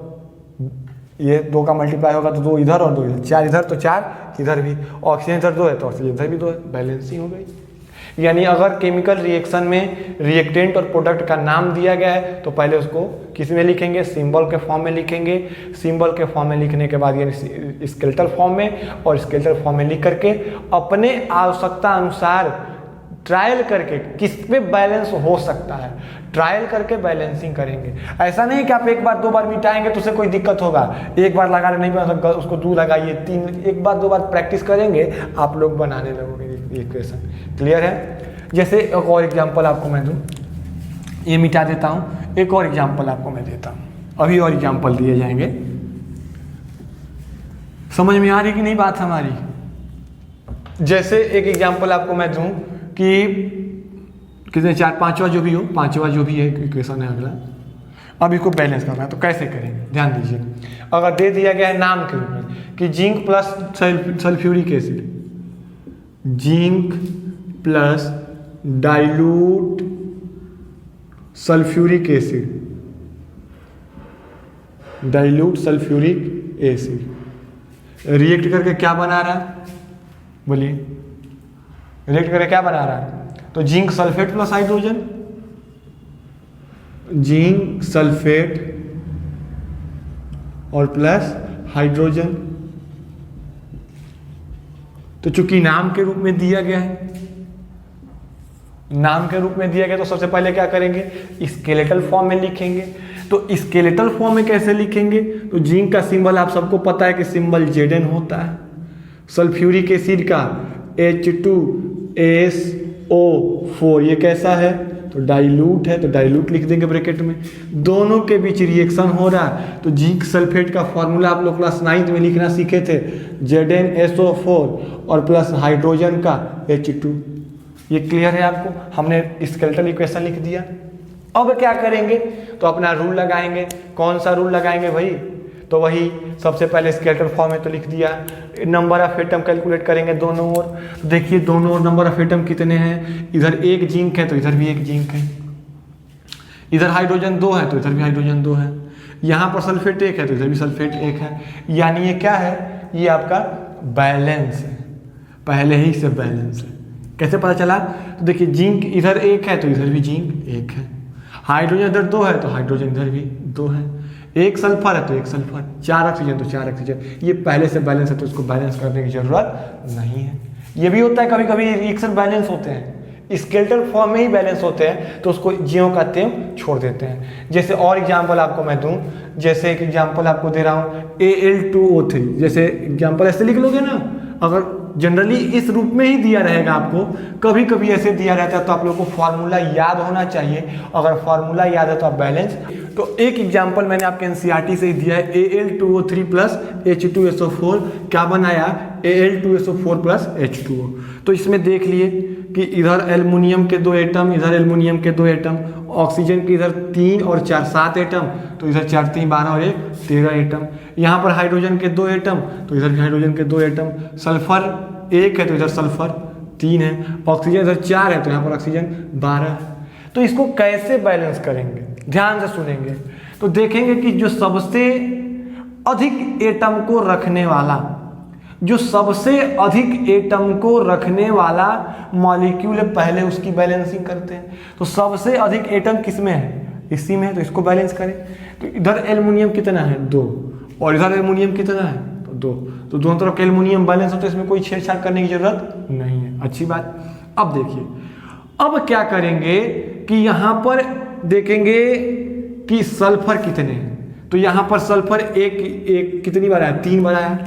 ये 2 का मल्टीप्लाई होगा तो 2 इधर और 2 इधर, 4 इधर तो 4 इधर भी। ऑक्सीजन इधर 2 है तो ऑक्सीजन इधर भी 2 है, बैलेंसिंग हो गई। यानी अगर केमिकल रिएक्शन में रिएक्टेंट और प्रोडक्ट का नाम दिया गया है तो पहले उसको किस में लिखेंगे? सिंबल के फॉर्म में लिखेंगे। सिंबल के फॉर्म में लिखने के बाद यानी स्केलेटल फॉर्म में, और स्केलेटल फॉर्म में लिख करके अपने आवश्यकता अनुसार ट्रायल करके किस पे बैलेंस हो सकता है, ट्रायल करके बैलेंसिंग करेंगे। ऐसा नहीं कि आप 1 बार 2 बार मिटाएंगे तो उसे कोई दिक्कत होगा। 1 बार लगा नहीं बना सकता, उसको 2 लगाइए, 3, 1 बार 2 बार प्रैक्टिस करेंगे आप लोग बनाने लगोगे इक्वेशन। क्लियर है? जैसे एक और एग्जांपल आपको मैं दूं, ये मिटा देता हूं, एक और एग्जांपल आपको मैं देता हूं, अभी और एग्जांपल दिए जाएंगे। समझ में आ रही कि नहीं बात हमारी? जैसे एक एग्जांपल आपको मैं दूं कि कितने 4, 5वां जो भी हो, 5वां जो भी है इक्वेशन है अगला, अब इसको बैलेंस करना है तो कैसे करेंगे? ध्यान दीजिए। अगर दे दिया गया है नाम के रूप में कि zinc plus sulphuric acid, zinc plus dilute sulphuric acid, dilute sulphuric acid react करके क्या बना रहा है? बोलिए, रिएक्ट करके क्या बना रहा है? तो zinc sulphate plus hydrogen, zinc sulphate और प्लस हाइड्रोजन। तो चूंकि नाम के रूप में दिया गया है, नाम के रूप में दिया गया तो सबसे पहले क्या करेंगे? स्केलेटल फॉर्म में लिखेंगे। तो स्केलेटल फॉर्म में कैसे लिखेंगे? तो जिंक का सिंबल आप सबको पता है कि सिंबल Zn होता है। सल्फ्यूरिक एसिड का H2SO4, ये कैसा है? तो डाइल्यूट है, तो डाइल्यूट लिख देंगे ब्रैकेट में। दोनों के बीच रिएक्शन हो रहा है तो जिंक सल्फेट का फॉर्मूला आप लोग क्लास 9th में लिखना सीखे थे, ZnSO4 और प्लस हाइड्रोजन का H2। ये क्लियर है आपको? हमने स्केलेटल इक्वेशन लिख दिया। अब क्या करेंगे? तो अपना रूल लगाएंगे। कौन सा रूल लगाएंगे भाई? तो वही सबसे पहले स्केलेटल फॉर्म में तो लिख दिया, नंबर ऑफ एटम कैलकुलेट करेंगे दोनों ओर। तो देखिए दोनों ओर नंबर ऑफ एटम कितने हैं? इधर 1 जिंक है तो इधर भी 1 जिंक है, इधर हाइड्रोजन 2 है तो इधर भी हाइड्रोजन 2 है, यहाँ पर सल्फेट 1 है तो इधर भी सल्फेट 1 है। यानी ये क्या है? ये आपका बैलेंस है, पहले ही से बैलेंस है। कैसे पता चला? तो देखिए जिंक इधर 1 है तो इधर भी जिंक 1 है, हाइड्रोजन इधर 2 है तो हाइड्रोजन इधर भी 2 है, 1 सल्फर है तो 1 सल्फर, 4 ऑक्सीजन तो 4 ऑक्सीजन। ये पहले से बैलेंस है तो इसको बैलेंस करने की जरूरत नहीं है। ये भी होता है कभी कभी रिएक्शन बैलेंस होते हैं, स्केलेटल फॉर्म में ही बैलेंस होते हैं तो उसको ज्यों का त्यों छोड़ देते हैं। जैसे और एग्जांपल आपको मैं दूं, जैसे एक एग्जांपल आपको दे रहा हूं Al2O3, जैसे एग्जांपल ऐसे लिख लोगे ना। अगर जनरली इस रूप में ही दिया रहेगा आपको, कभी कभी ऐसे दिया रहता है तो आप लोगों को फार्मूला याद होना चाहिए। अगर फार्मूला याद है तो आप बैलेंस। तो एक एग्जांपल मैंने आपके एनसीईआरटी से ही दिया है, Al2O3 प्लस H2SO4 क्या बनाया? Al2SO4 plus H2O। तो इसमें देख लिए कि इधर एल्युमिनियम के 2 एटम, इधर एल्युमिनियम के 2 एटम, ऑक्सीजन के इधर 3 और 4 7 एटम, तो इधर 4 3 12 और 1 13 एटम। यहाँ पर हाइड्रोजन के 2 एटम तो इधर भी हाइड्रोजन के 2 एटम, सल्फर 1 है तो इधर सल्फर 3 है, ऑक्सीजन इधर 4 है तो यहाँ पर ऑक्सीजन 12 है। तो इसको कैसे बैलेंस करेंगे? ध्यान से सुनेंगे तो देखेंगे कि जो सबसे अधिक एटम को रखने वाला, जो सबसे अधिक एटम को रखने वाला मॉलिक्यूल है पहले उसकी बैलेंसिंग करते हैं। तो सबसे अधिक एटम किस में है? इसी में है तो इसको बैलेंस करें। तो इधर एल्युमिनियम कितना है? 2, और इधर एल्युमिनियम कितना है, तो 2। तो दोनों तरफ एल्युमिनियम बैलेंस हो, तो इसमें कोई छेड़छाड़ करने की जरूरत नहीं है। अच्छी बात। अब देखिए, अब क्या करेंगे कि यहाँ पर देखेंगे कि सल्फर कितने हैं। तो यहाँ पर सल्फर एक कितनी बार है, 3 बार आया।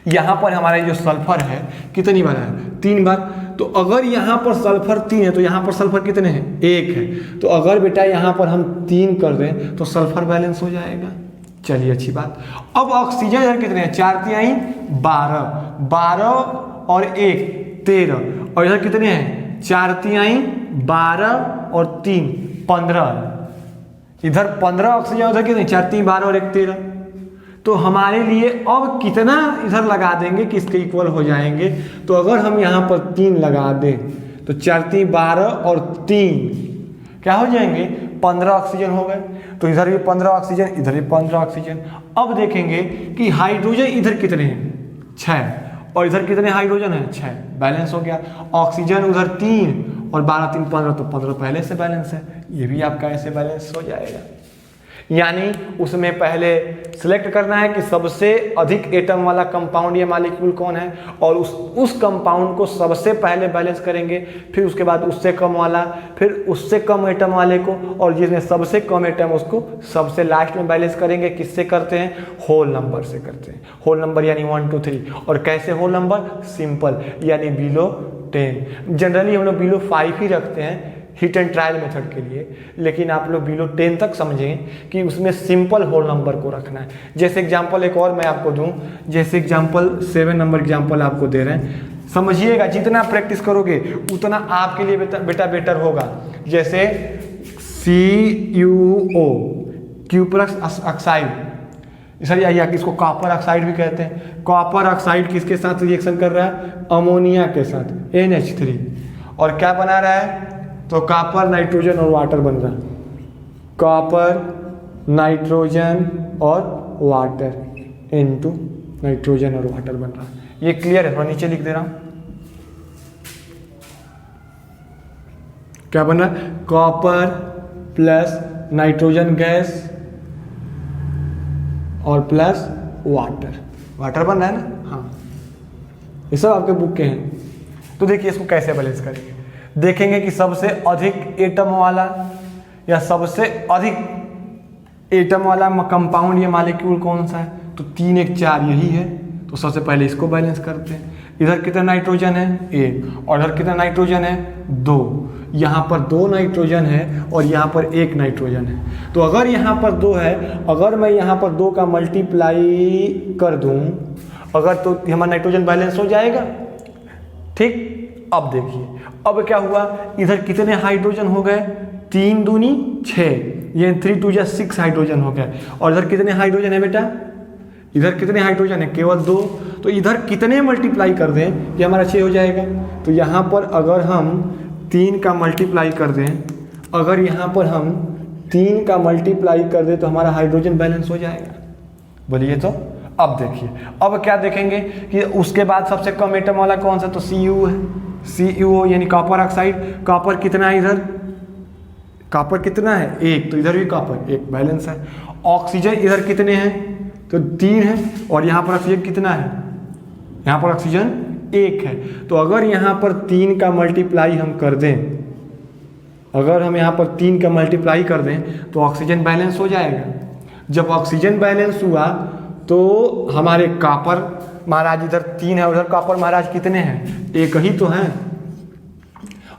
यहाँ पर हमारा जो सल्फर है कितनी बार है, 3 बार। तो अगर यहाँ पर सल्फर 3 है तो यहाँ पर सल्फर कितने हैं, 1 है। तो अगर बेटा यहाँ पर हम 3 कर दें तो सल्फर बैलेंस हो जाएगा। चलिए अच्छी बात। अब ऑक्सीजन इधर कितने हैं, 4 तिहाई 12 और 1 13, और इधर कितने हैं, 4 तिहाई 12 और 3 15। इधर 15 ऑक्सीजन, उधर कितने, 4 3 12 और 1 13। तो हमारे लिए अब कितना इधर लगा देंगे कि इसके इक्वल हो जाएंगे। तो अगर हम यहाँ पर 3 लगा दें तो 4 3 12 और 3 क्या हो जाएंगे, 15 ऑक्सीजन हो गए। तो इधर भी 15 ऑक्सीजन, इधर भी 15 ऑक्सीजन। अब देखेंगे कि हाइड्रोजन इधर कितने हैं, 6, और इधर कितने हाइड्रोजन है, 6, बैलेंस हो गया। ऑक्सीजन उधर 3 और 12 3 15, तो 15 पहले से बैलेंस है। ये भी आपका ऐसे बैलेंस हो जाएगा। यानी उसमें पहले सिलेक्ट करना है कि सबसे अधिक एटम वाला कंपाउंड या मॉलिक्यूल कौन है, और उस कंपाउंड को सबसे पहले बैलेंस करेंगे, फिर उसके बाद उससे कम वाला, फिर उससे कम एटम वाले को, और जिसमें सबसे कम एटम उसको सबसे लास्ट में बैलेंस करेंगे। किससे करते हैं, होल नंबर से करते हैं। होल नंबर यानी 1 2 3। और कैसे होल नंबर, सिंपल, यानी बिलो 10। जनरली हम लोग बिलो 5 ही रखते हैं हिट एंड ट्रायल मेथड के लिए, लेकिन आप लोग बिलो 10 तक समझें कि उसमें सिंपल होल नंबर को रखना है। जैसे एग्जांपल एक और मैं आपको दूं, जैसे एग्जांपल 7 नंबर एग्जांपल आपको दे रहे हैं, समझिएगा। जितना प्रैक्टिस करोगे उतना आपके लिए बेटा बेटर होगा। जैसे CuO, क्यूप्रस ऑक्साइड, सर या इसको कॉपर ऑक्साइड भी कहते हैं। कॉपर ऑक्साइड किसके साथ रिएक्शन कर रहा है, अमोनिया के साथ, NH3, और क्या बना रहा है, तो कॉपर नाइट्रोजन और वाटर बन रहा है। कॉपर नाइट्रोजन और वाटर इनटू नाइट्रोजन और वाटर बन रहा है। ये क्लियर है, मैं नीचे लिख दे रहा हूं क्या बन रहा है, कॉपर प्लस नाइट्रोजन गैस और प्लस वाटर बन रहा है ना। हाँ, ये सब आपके बुक के हैं। तो देखिए इसको कैसे बैलेंस करेंगे। देखेंगे कि सबसे अधिक एटम वाला या सबसे अधिक एटम वाला कंपाउंड या मॉलिक्यूल कौन सा है, तो 3 1 4 यही है। तो सबसे पहले इसको बैलेंस करते हैं। इधर कितना नाइट्रोजन है, 1, और इधर कितना नाइट्रोजन है, 2। यहाँ पर 2 नाइट्रोजन है और यहाँ पर 1 नाइट्रोजन है। तो अगर यहाँ पर 2 है, अगर मैं यहाँ पर 2 का मल्टीप्लाई कर दूँ अगर, तो हमारा नाइट्रोजन बैलेंस हो जाएगा। ठीक, अब देखिए अब क्या हुआ, इधर कितने हाइड्रोजन हो गए, 3 दूनी 6, ये 3 2 6 हाइड्रोजन हो गए। और इधर कितने हाइड्रोजन है बेटा, इधर कितने हाइड्रोजन है, केवल 2। तो इधर कितने मल्टीप्लाई कर दें कि हमारा 6 हो जाएगा। तो यहाँ पर अगर हम 3 का मल्टीप्लाई कर दें, अगर यहाँ पर हम 3 का मल्टीप्लाई कर दें तो हमारा हाइड्रोजन बैलेंस हो जाएगा। बोलिए तो अब देखिए, अब क्या देखेंगे कि उसके बाद सबसे कम एटम वाला कौन सा, तो Cu है। CuO यानी कॉपर ऑक्साइड। कॉपर कितना है, इधर कॉपर कितना है, 1, तो इधर भी कॉपर 1, बैलेंस है। ऑक्सीजन इधर कितने हैं, तो 3 है, और यहाँ पर ऑक्सीजन कितना है, यहाँ पर ऑक्सीजन 1 है। तो अगर यहाँ पर 3 का मल्टीप्लाई हम कर दें, अगर हम यहाँ पर 3 का मल्टीप्लाई कर दें तो ऑक्सीजन बैलेंस हो जाएगा। जब ऑक्सीजन बैलेंस हुआ तो हमारे कॉपर महाराज इधर 3 है, उधर कॉपर महाराज कितने हैं, 1 ही तो है।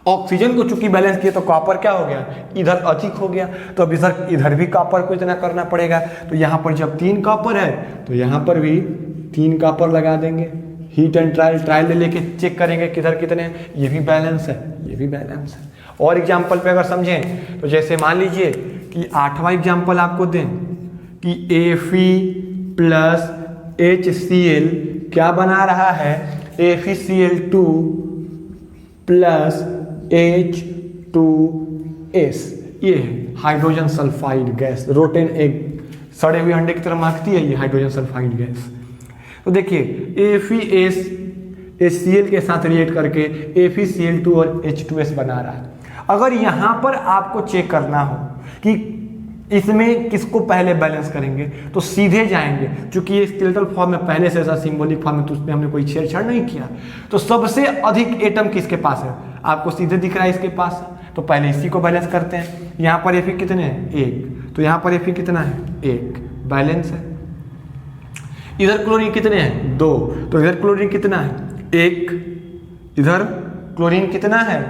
ऑक्सीजन को चूंकि बैलेंस किया तो कॉपर क्या हो गया, इधर अधिक हो गया। तो अब इधर भी कॉपर को इतना करना पड़ेगा। तो यहाँ पर जब 3 कॉपर है तो यहाँ पर भी 3 कॉपर लगा देंगे। हीट एंड ट्रायल लेके चेक करेंगे किधर कितने हैं, ये भी बैलेंस है, ये भी बैलेंस है। और एग्जाम्पल पे अगर समझें तो जैसे मान लीजिए कि 8वां एग्जाम्पल आपको दें कि Fe प्लस HCl क्या बना रहा है, FeCl2 प्लस H2S, ये है हाइड्रोजन सल्फाइड गैस। रोटेन एक सड़े हुए अंडे की तरह महकती है ये हाइड्रोजन सल्फाइड गैस। तो देखिए FeHCl के साथ रिएक्ट करके FeCl2 और H2S बना रहा है। अगर यहाँ पर आपको चेक करना हो कि इसमें किसको पहले बैलेंस करेंगे, तो सीधे जाएंगे, क्योंकि ये स्केलेटल फॉर्म में पहले से ऐसा सिंबॉलिक फॉर्म में, तो उसमें हमने कोई छेड़छाड़ नहीं किया। तो सबसे अधिक एटम किसके पास है, आपको सीधे दिख रहा है इसके पास है, तो पहले इसी को बैलेंस करते हैं। यहाँ पर Fe कितने हैं, 1, तो यहाँ पर Fe कितना है, 1, बैलेंस है। इधर क्लोरीन कितने हैं, 2, तो इधर क्लोरीन कितना है, 1, इधर क्लोरीन कितना है,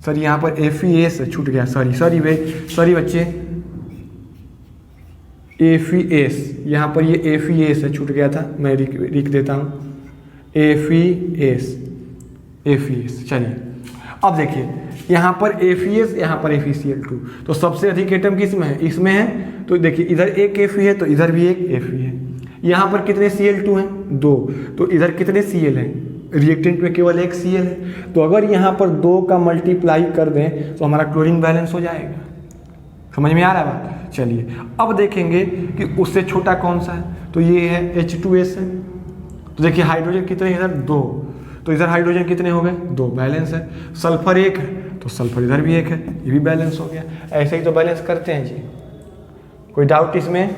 सर यहाँ पर FeS छूट गया, सॉरी बच्चे, FeS, यहाँ पर ये FeS है, छूट गया था, मैं लिख देता हूँ FeS। चलिए अब देखिए, यहाँ पर FeS, यहाँ पर FeCl2, तो सबसे अधिक एटम किस में है, इसमें है। तो देखिए इधर एक Fe है, तो इधर भी एक Fe है। यहाँ पर कितने Cl2 हैं, 2, तो इधर कितने Cl हैं, रिएक्टेंट में केवल एक Cl है। तो अगर यहाँ पर 2 का मल्टीप्लाई कर दें तो हमारा क्लोरीन बैलेंस हो जाएगा। समझ में आ रहा है बात। चलिए अब देखेंगे कि उससे छोटा कौन सा है, तो ये है H2S है। तो देखिए हाइड्रोजन कितने, इधर 2, तो इधर हाइड्रोजन कितने हो गए, 2, बैलेंस है। सल्फर 1 है, तो सल्फर इधर भी 1 है, ये भी बैलेंस हो गया। ऐसे ही तो बैलेंस करते हैं जी, कोई डाउट इसमें।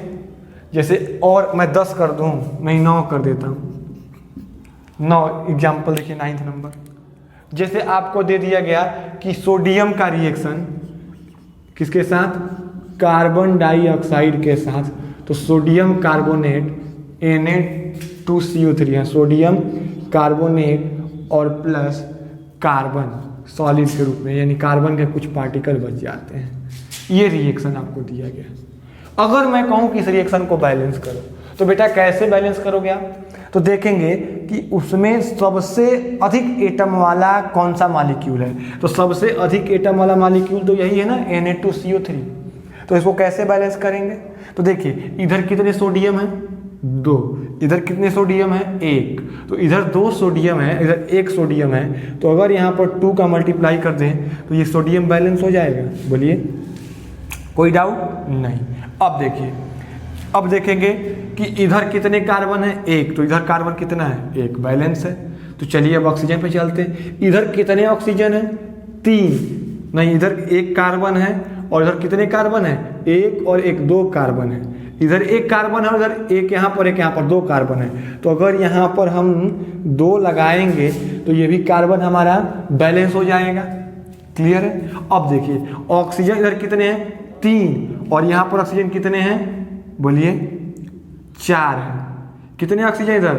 जैसे और मैं 10 कर दूं, मैं 9 कर देता हूँ, 9 एग्जाम्पल देखिए 9th नंबर। जैसे आपको दे दिया गया कि सोडियम का रिएक्शन किसके साथ, कार्बन डाइऑक्साइड के साथ, तो सोडियम कार्बोनेट Na2CO3 है, सोडियम कार्बोनेट और प्लस कार्बन सॉलिड के रूप में, यानी कार्बन के कुछ पार्टिकल बच जाते हैं। ये रिएक्शन आपको दिया गया। अगर मैं कहूँ कि इस रिएक्शन को बैलेंस करो, तो बेटा कैसे बैलेंस करोगे आप, तो देखेंगे कि उसमें सबसे अधिक एटम वाला कौन सा मॉलिक्यूल है। तो सबसे अधिक एटम वाला मॉलिक्यूल तो यही है ना, Na2CO3। तो इसको कैसे बैलेंस करेंगे, तो देखिए इधर कितने सोडियम है, 2, इधर कितने सोडियम है, 1, तो इधर 2 सोडियम है, इधर 1 सोडियम है। तो अगर यहाँ पर 2 का मल्टीप्लाई कर दें तो ये सोडियम बैलेंस हो जाएगा। बोलिए, कोई डाउट नहीं। अब देखिए, अब देखेंगे कि इधर कितने कार्बन है, 1, तो इधर कार्बन कितना है, 1, बैलेंस है। तो चलिए अब ऑक्सीजन पे चलते हैं। इधर कितने ऑक्सीजन है, 3, नहीं इधर 1 कार्बन है, और इधर कितने कार्बन है, 1 और 1, 2 कार्बन है। इधर 1 कार्बन है और इधर 1 यहाँ पर, 1 यहाँ पर, 2 कार्बन है। तो अगर यहाँ पर हम 2 लगाएंगे तो ये भी कार्बन हमारा बैलेंस हो जाएगा। क्लियर है। अब देखिए ऑक्सीजन इधर कितने हैं, 3, और यहाँ पर ऑक्सीजन कितने हैं, बोलिए 4 है। कितने ऑक्सीजन इधर,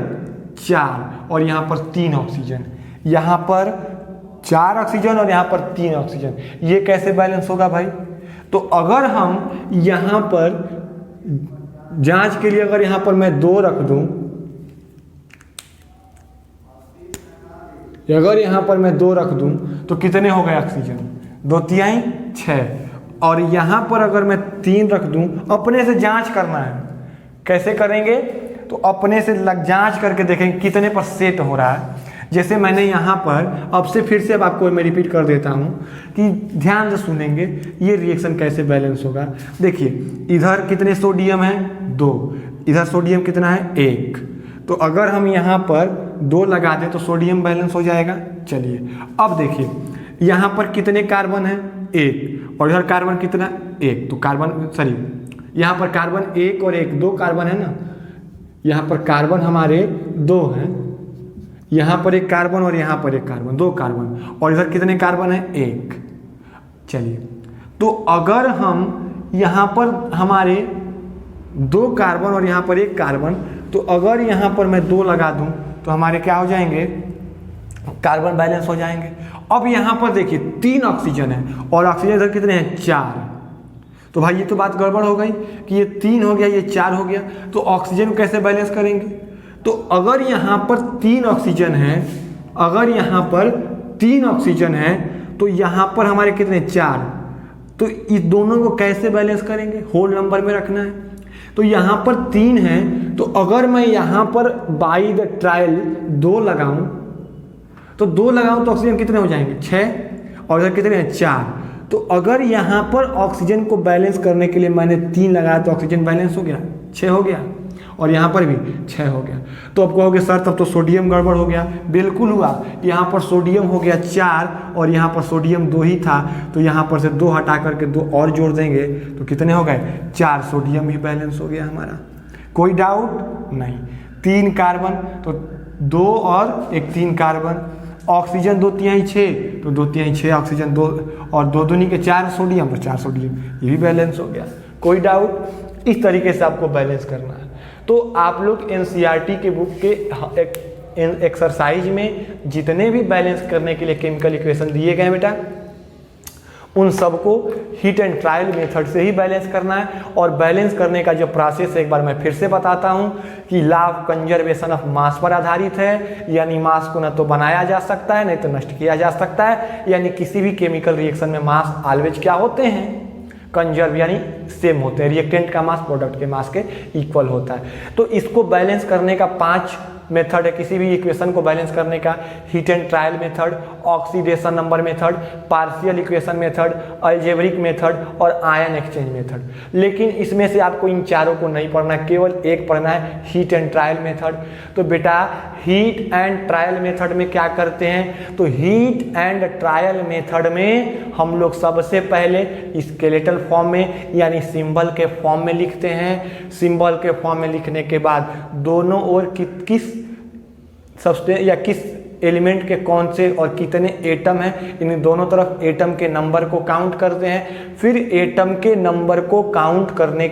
4, और यहाँ पर 3 ऑक्सीजन, यहाँ पर 4 ऑक्सीजन और यहाँ पर 3 ऑक्सीजन। ये कैसे बैलेंस होगा भाई, तो अगर हम यहाँ पर जांच के लिए अगर यहाँ पर मैं 2 रख दूं, अगर यहाँ पर मैं 2 रख दूं तो कितने हो गए ऑक्सीजन, 2 तिहाई 6, और यहाँ पर अगर मैं 3 रख दूं, अपने से जांच करना है। कैसे करेंगे, तो अपने से जांच करके देखेंगे कितने पर सेट हो रहा है। जैसे मैंने यहाँ पर, अब से फिर से अब आपको मैं रिपीट कर देता हूँ कि ध्यान से सुनेंगे ये रिएक्शन कैसे बैलेंस होगा। देखिए इधर कितने सोडियम है, 2, इधर सोडियम कितना है, 1, तो अगर हम यहाँ पर 2 लगा दें तो सोडियम बैलेंस हो जाएगा। चलिए अब देखिए यहाँ पर कितने कार्बन है, 1, और इधर कार्बन कितना, 1, तो कार्बन सॉरी यहाँ पर कार्बन 1 और 1, 2 कार्बन है ना, यहाँ पर कार्बन हमारे 2 हैं, यहाँ पर 1 कार्बन और यहाँ पर 1 कार्बन, 2 कार्बन, और इधर कितने कार्बन है, 1। चलिए तो अगर हम यहाँ पर हमारे 2 कार्बन और यहाँ पर 1 कार्बन, तो अगर यहाँ पर मैं 2 लगा दूँ तो हमारे क्या हो जाएंगे, कार्बन बैलेंस हो जाएंगे। अब यहाँ पर देखिए 3 ऑक्सीजन है और ऑक्सीजन इधर कितने हैं, 4। तो भाई ये तो बात गड़बड़ हो गई कि ये 3 हो गया, ये 4 हो गया, तो ऑक्सीजन को कैसे बैलेंस करेंगे। तो अगर यहाँ पर 3 ऑक्सीजन है, अगर यहाँ पर 3 ऑक्सीजन है तो यहाँ पर हमारे कितने, 4, तो इस दोनों को कैसे बैलेंस करेंगे, होल नंबर में रखना है। तो यहाँ पर 3 है, तो अगर मैं यहाँ पर बाई द ट्रायल 2 लगाऊं, तो 2 लगाऊं तो ऑक्सीजन कितने हो जाएंगे, 6, और इधर कितने हैं, 4। तो अगर यहाँ पर ऑक्सीजन को बैलेंस करने के लिए मैंने 3 लगाया तो ऑक्सीजन बैलेंस हो गया, 6 हो गया। और यहाँ पर भी 6 हो गया। तो अब कहोगे सर तब तो सोडियम गड़बड़ हो गया। बिल्कुल हुआ, यहाँ पर सोडियम हो गया 4 और यहाँ पर सोडियम 2 ही था, तो यहाँ पर से 2 हटा करके 2 और जोड़ देंगे तो कितने हो गए 4, सोडियम ही बैलेंस हो गया हमारा। कोई डाउट नहीं। 3 कार्बन तो 2 और 1 3 कार्बन, ऑक्सीजन 2 तिहाई 6 तो 2 तिहाई 6 ऑक्सीजन, 2 और 2 दूनी के 4 सोडियम तो 4 सोडियम, ये भी बैलेंस हो गया। कोई डाउट? इस तरीके से आपको बैलेंस करना है। तो आप लोग एनसीईआरटी के बुक के एक्सरसाइज में जितने भी बैलेंस करने के लिए केमिकल इक्वेशन दिए गए बेटा, उन सबको हीट एंड ट्रायल मेथड से ही बैलेंस करना है। और बैलेंस करने का जो प्रोसेस है एक बार मैं फिर से बताता हूँ कि लॉ ऑफ कंजर्वेशन ऑफ मास पर आधारित है, यानी मास को न तो बनाया जा सकता है नहीं तो नष्ट किया जा सकता है। यानी किसी भी केमिकल रिएक्शन में मास ऑलवेज क्या होते हैं, कंजर्व यानी सेम होते हैं। रिएक्टेंट का मास प्रोडक्ट के मास के इक्वल होता है। तो इसको बैलेंस करने का 5 मेथड है किसी भी इक्वेशन को बैलेंस करने का। Heat and trial method, oxidation number method, partial equation method, algebraic method और आयन एक्सचेंज मेथड। लेकिन इसमें से आपको इन चारों को नहीं पढ़ना, केवल एक पढ़ना है, हीट एंड ट्रायल मेथड। तो बेटा हीट एंड ट्रायल मेथड में क्या करते हैं, तो हीट एंड ट्रायल मेथड में हम लोग सबसे पहले स्केलेटल फॉर्म में यानी सिंबल के फॉर्म में लिखते हैं। सिंबल के फॉर्म में लिखने के बाद दोनों ओर किस सब्सटेंस या किस एलिमेंट के कौन से और कितने एटम हैं, इन दोनों तरफ एटम के नंबर को काउंट करते हैं। फिर एटम के नंबर को काउंट करने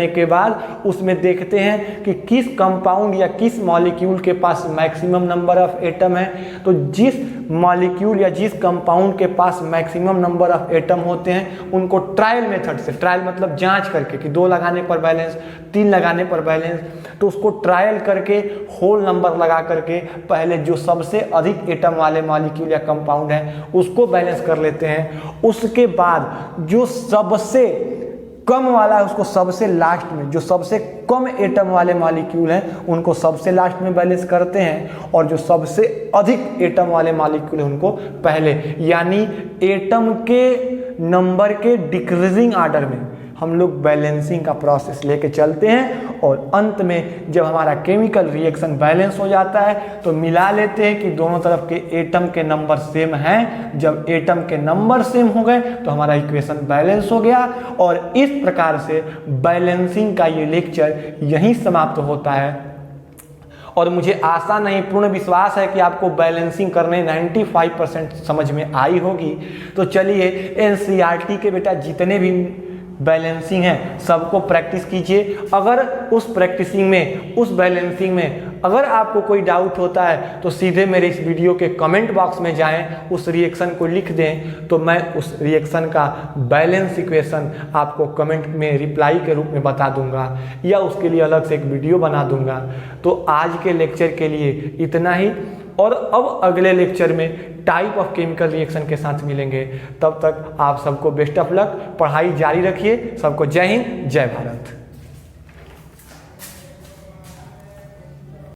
के बाद उसमें देखते हैं कि किस कंपाउंड या किस मॉलिक्यूल के पास मैक्सिमम नंबर ऑफ एटम है। तो जिस मॉलिक्यूल या जिस कंपाउंड के पास मैक्सिमम नंबर ऑफ एटम होते हैं उनको ट्रायल मेथड से, ट्रायल मतलब जांच करके कि 2 लगाने पर बैलेंस, 3 लगाने पर बैलेंस, तो उसको ट्रायल करके होल नंबर लगा करके पहले जो सबसे अधिक एटम वाले मॉलिक्यूल या कंपाउंड है उसको बैलेंस कर लेते हैं। उसके बाद जो सबसे कम वाला है उसको सबसे लास्ट में, जो सबसे कम एटम वाले मॉलिक्यूल हैं उनको सबसे लास्ट में बैलेंस करते हैं, और जो सबसे अधिक एटम वाले मॉलिक्यूल हैं उनको पहले। यानी एटम के नंबर के डिक्रीजिंग आर्डर में हम लोग बैलेंसिंग का प्रोसेस लेके चलते हैं, और अंत में जब हमारा केमिकल रिएक्शन बैलेंस हो जाता है तो मिला लेते हैं कि दोनों तरफ के एटम के नंबर सेम हैं। जब एटम के नंबर सेम हो गए तो हमारा इक्वेशन बैलेंस हो गया। और इस प्रकार से बैलेंसिंग का ये लेक्चर यहीं समाप्त होता है। और मुझे आशा नहीं, पूर्ण विश्वास है कि आपको बैलेंसिंग करने 95% समझ में आई होगी। तो चलिए एनसीईआरटी के बेटा जितने भी बैलेंसिंग है सबको प्रैक्टिस कीजिए। अगर उस बैलेंसिंग में अगर आपको कोई डाउट होता है तो सीधे मेरे इस वीडियो के कमेंट बॉक्स में जाएं, उस रिएक्शन को लिख दें, तो मैं उस रिएक्शन का बैलेंस इक्वेशन आपको कमेंट में रिप्लाई के रूप में बता दूंगा, या उसके लिए अलग से एक वीडियो बना दूंगा। तो आज के लेक्चर के लिए इतना ही, और अब अगले लेक्चर में टाइप ऑफ केमिकल रिएक्शन के साथ मिलेंगे। तब तक आप सबको बेस्ट ऑफ लक, पढ़ाई जारी रखिए। सबको जय हिंद, जय भारत।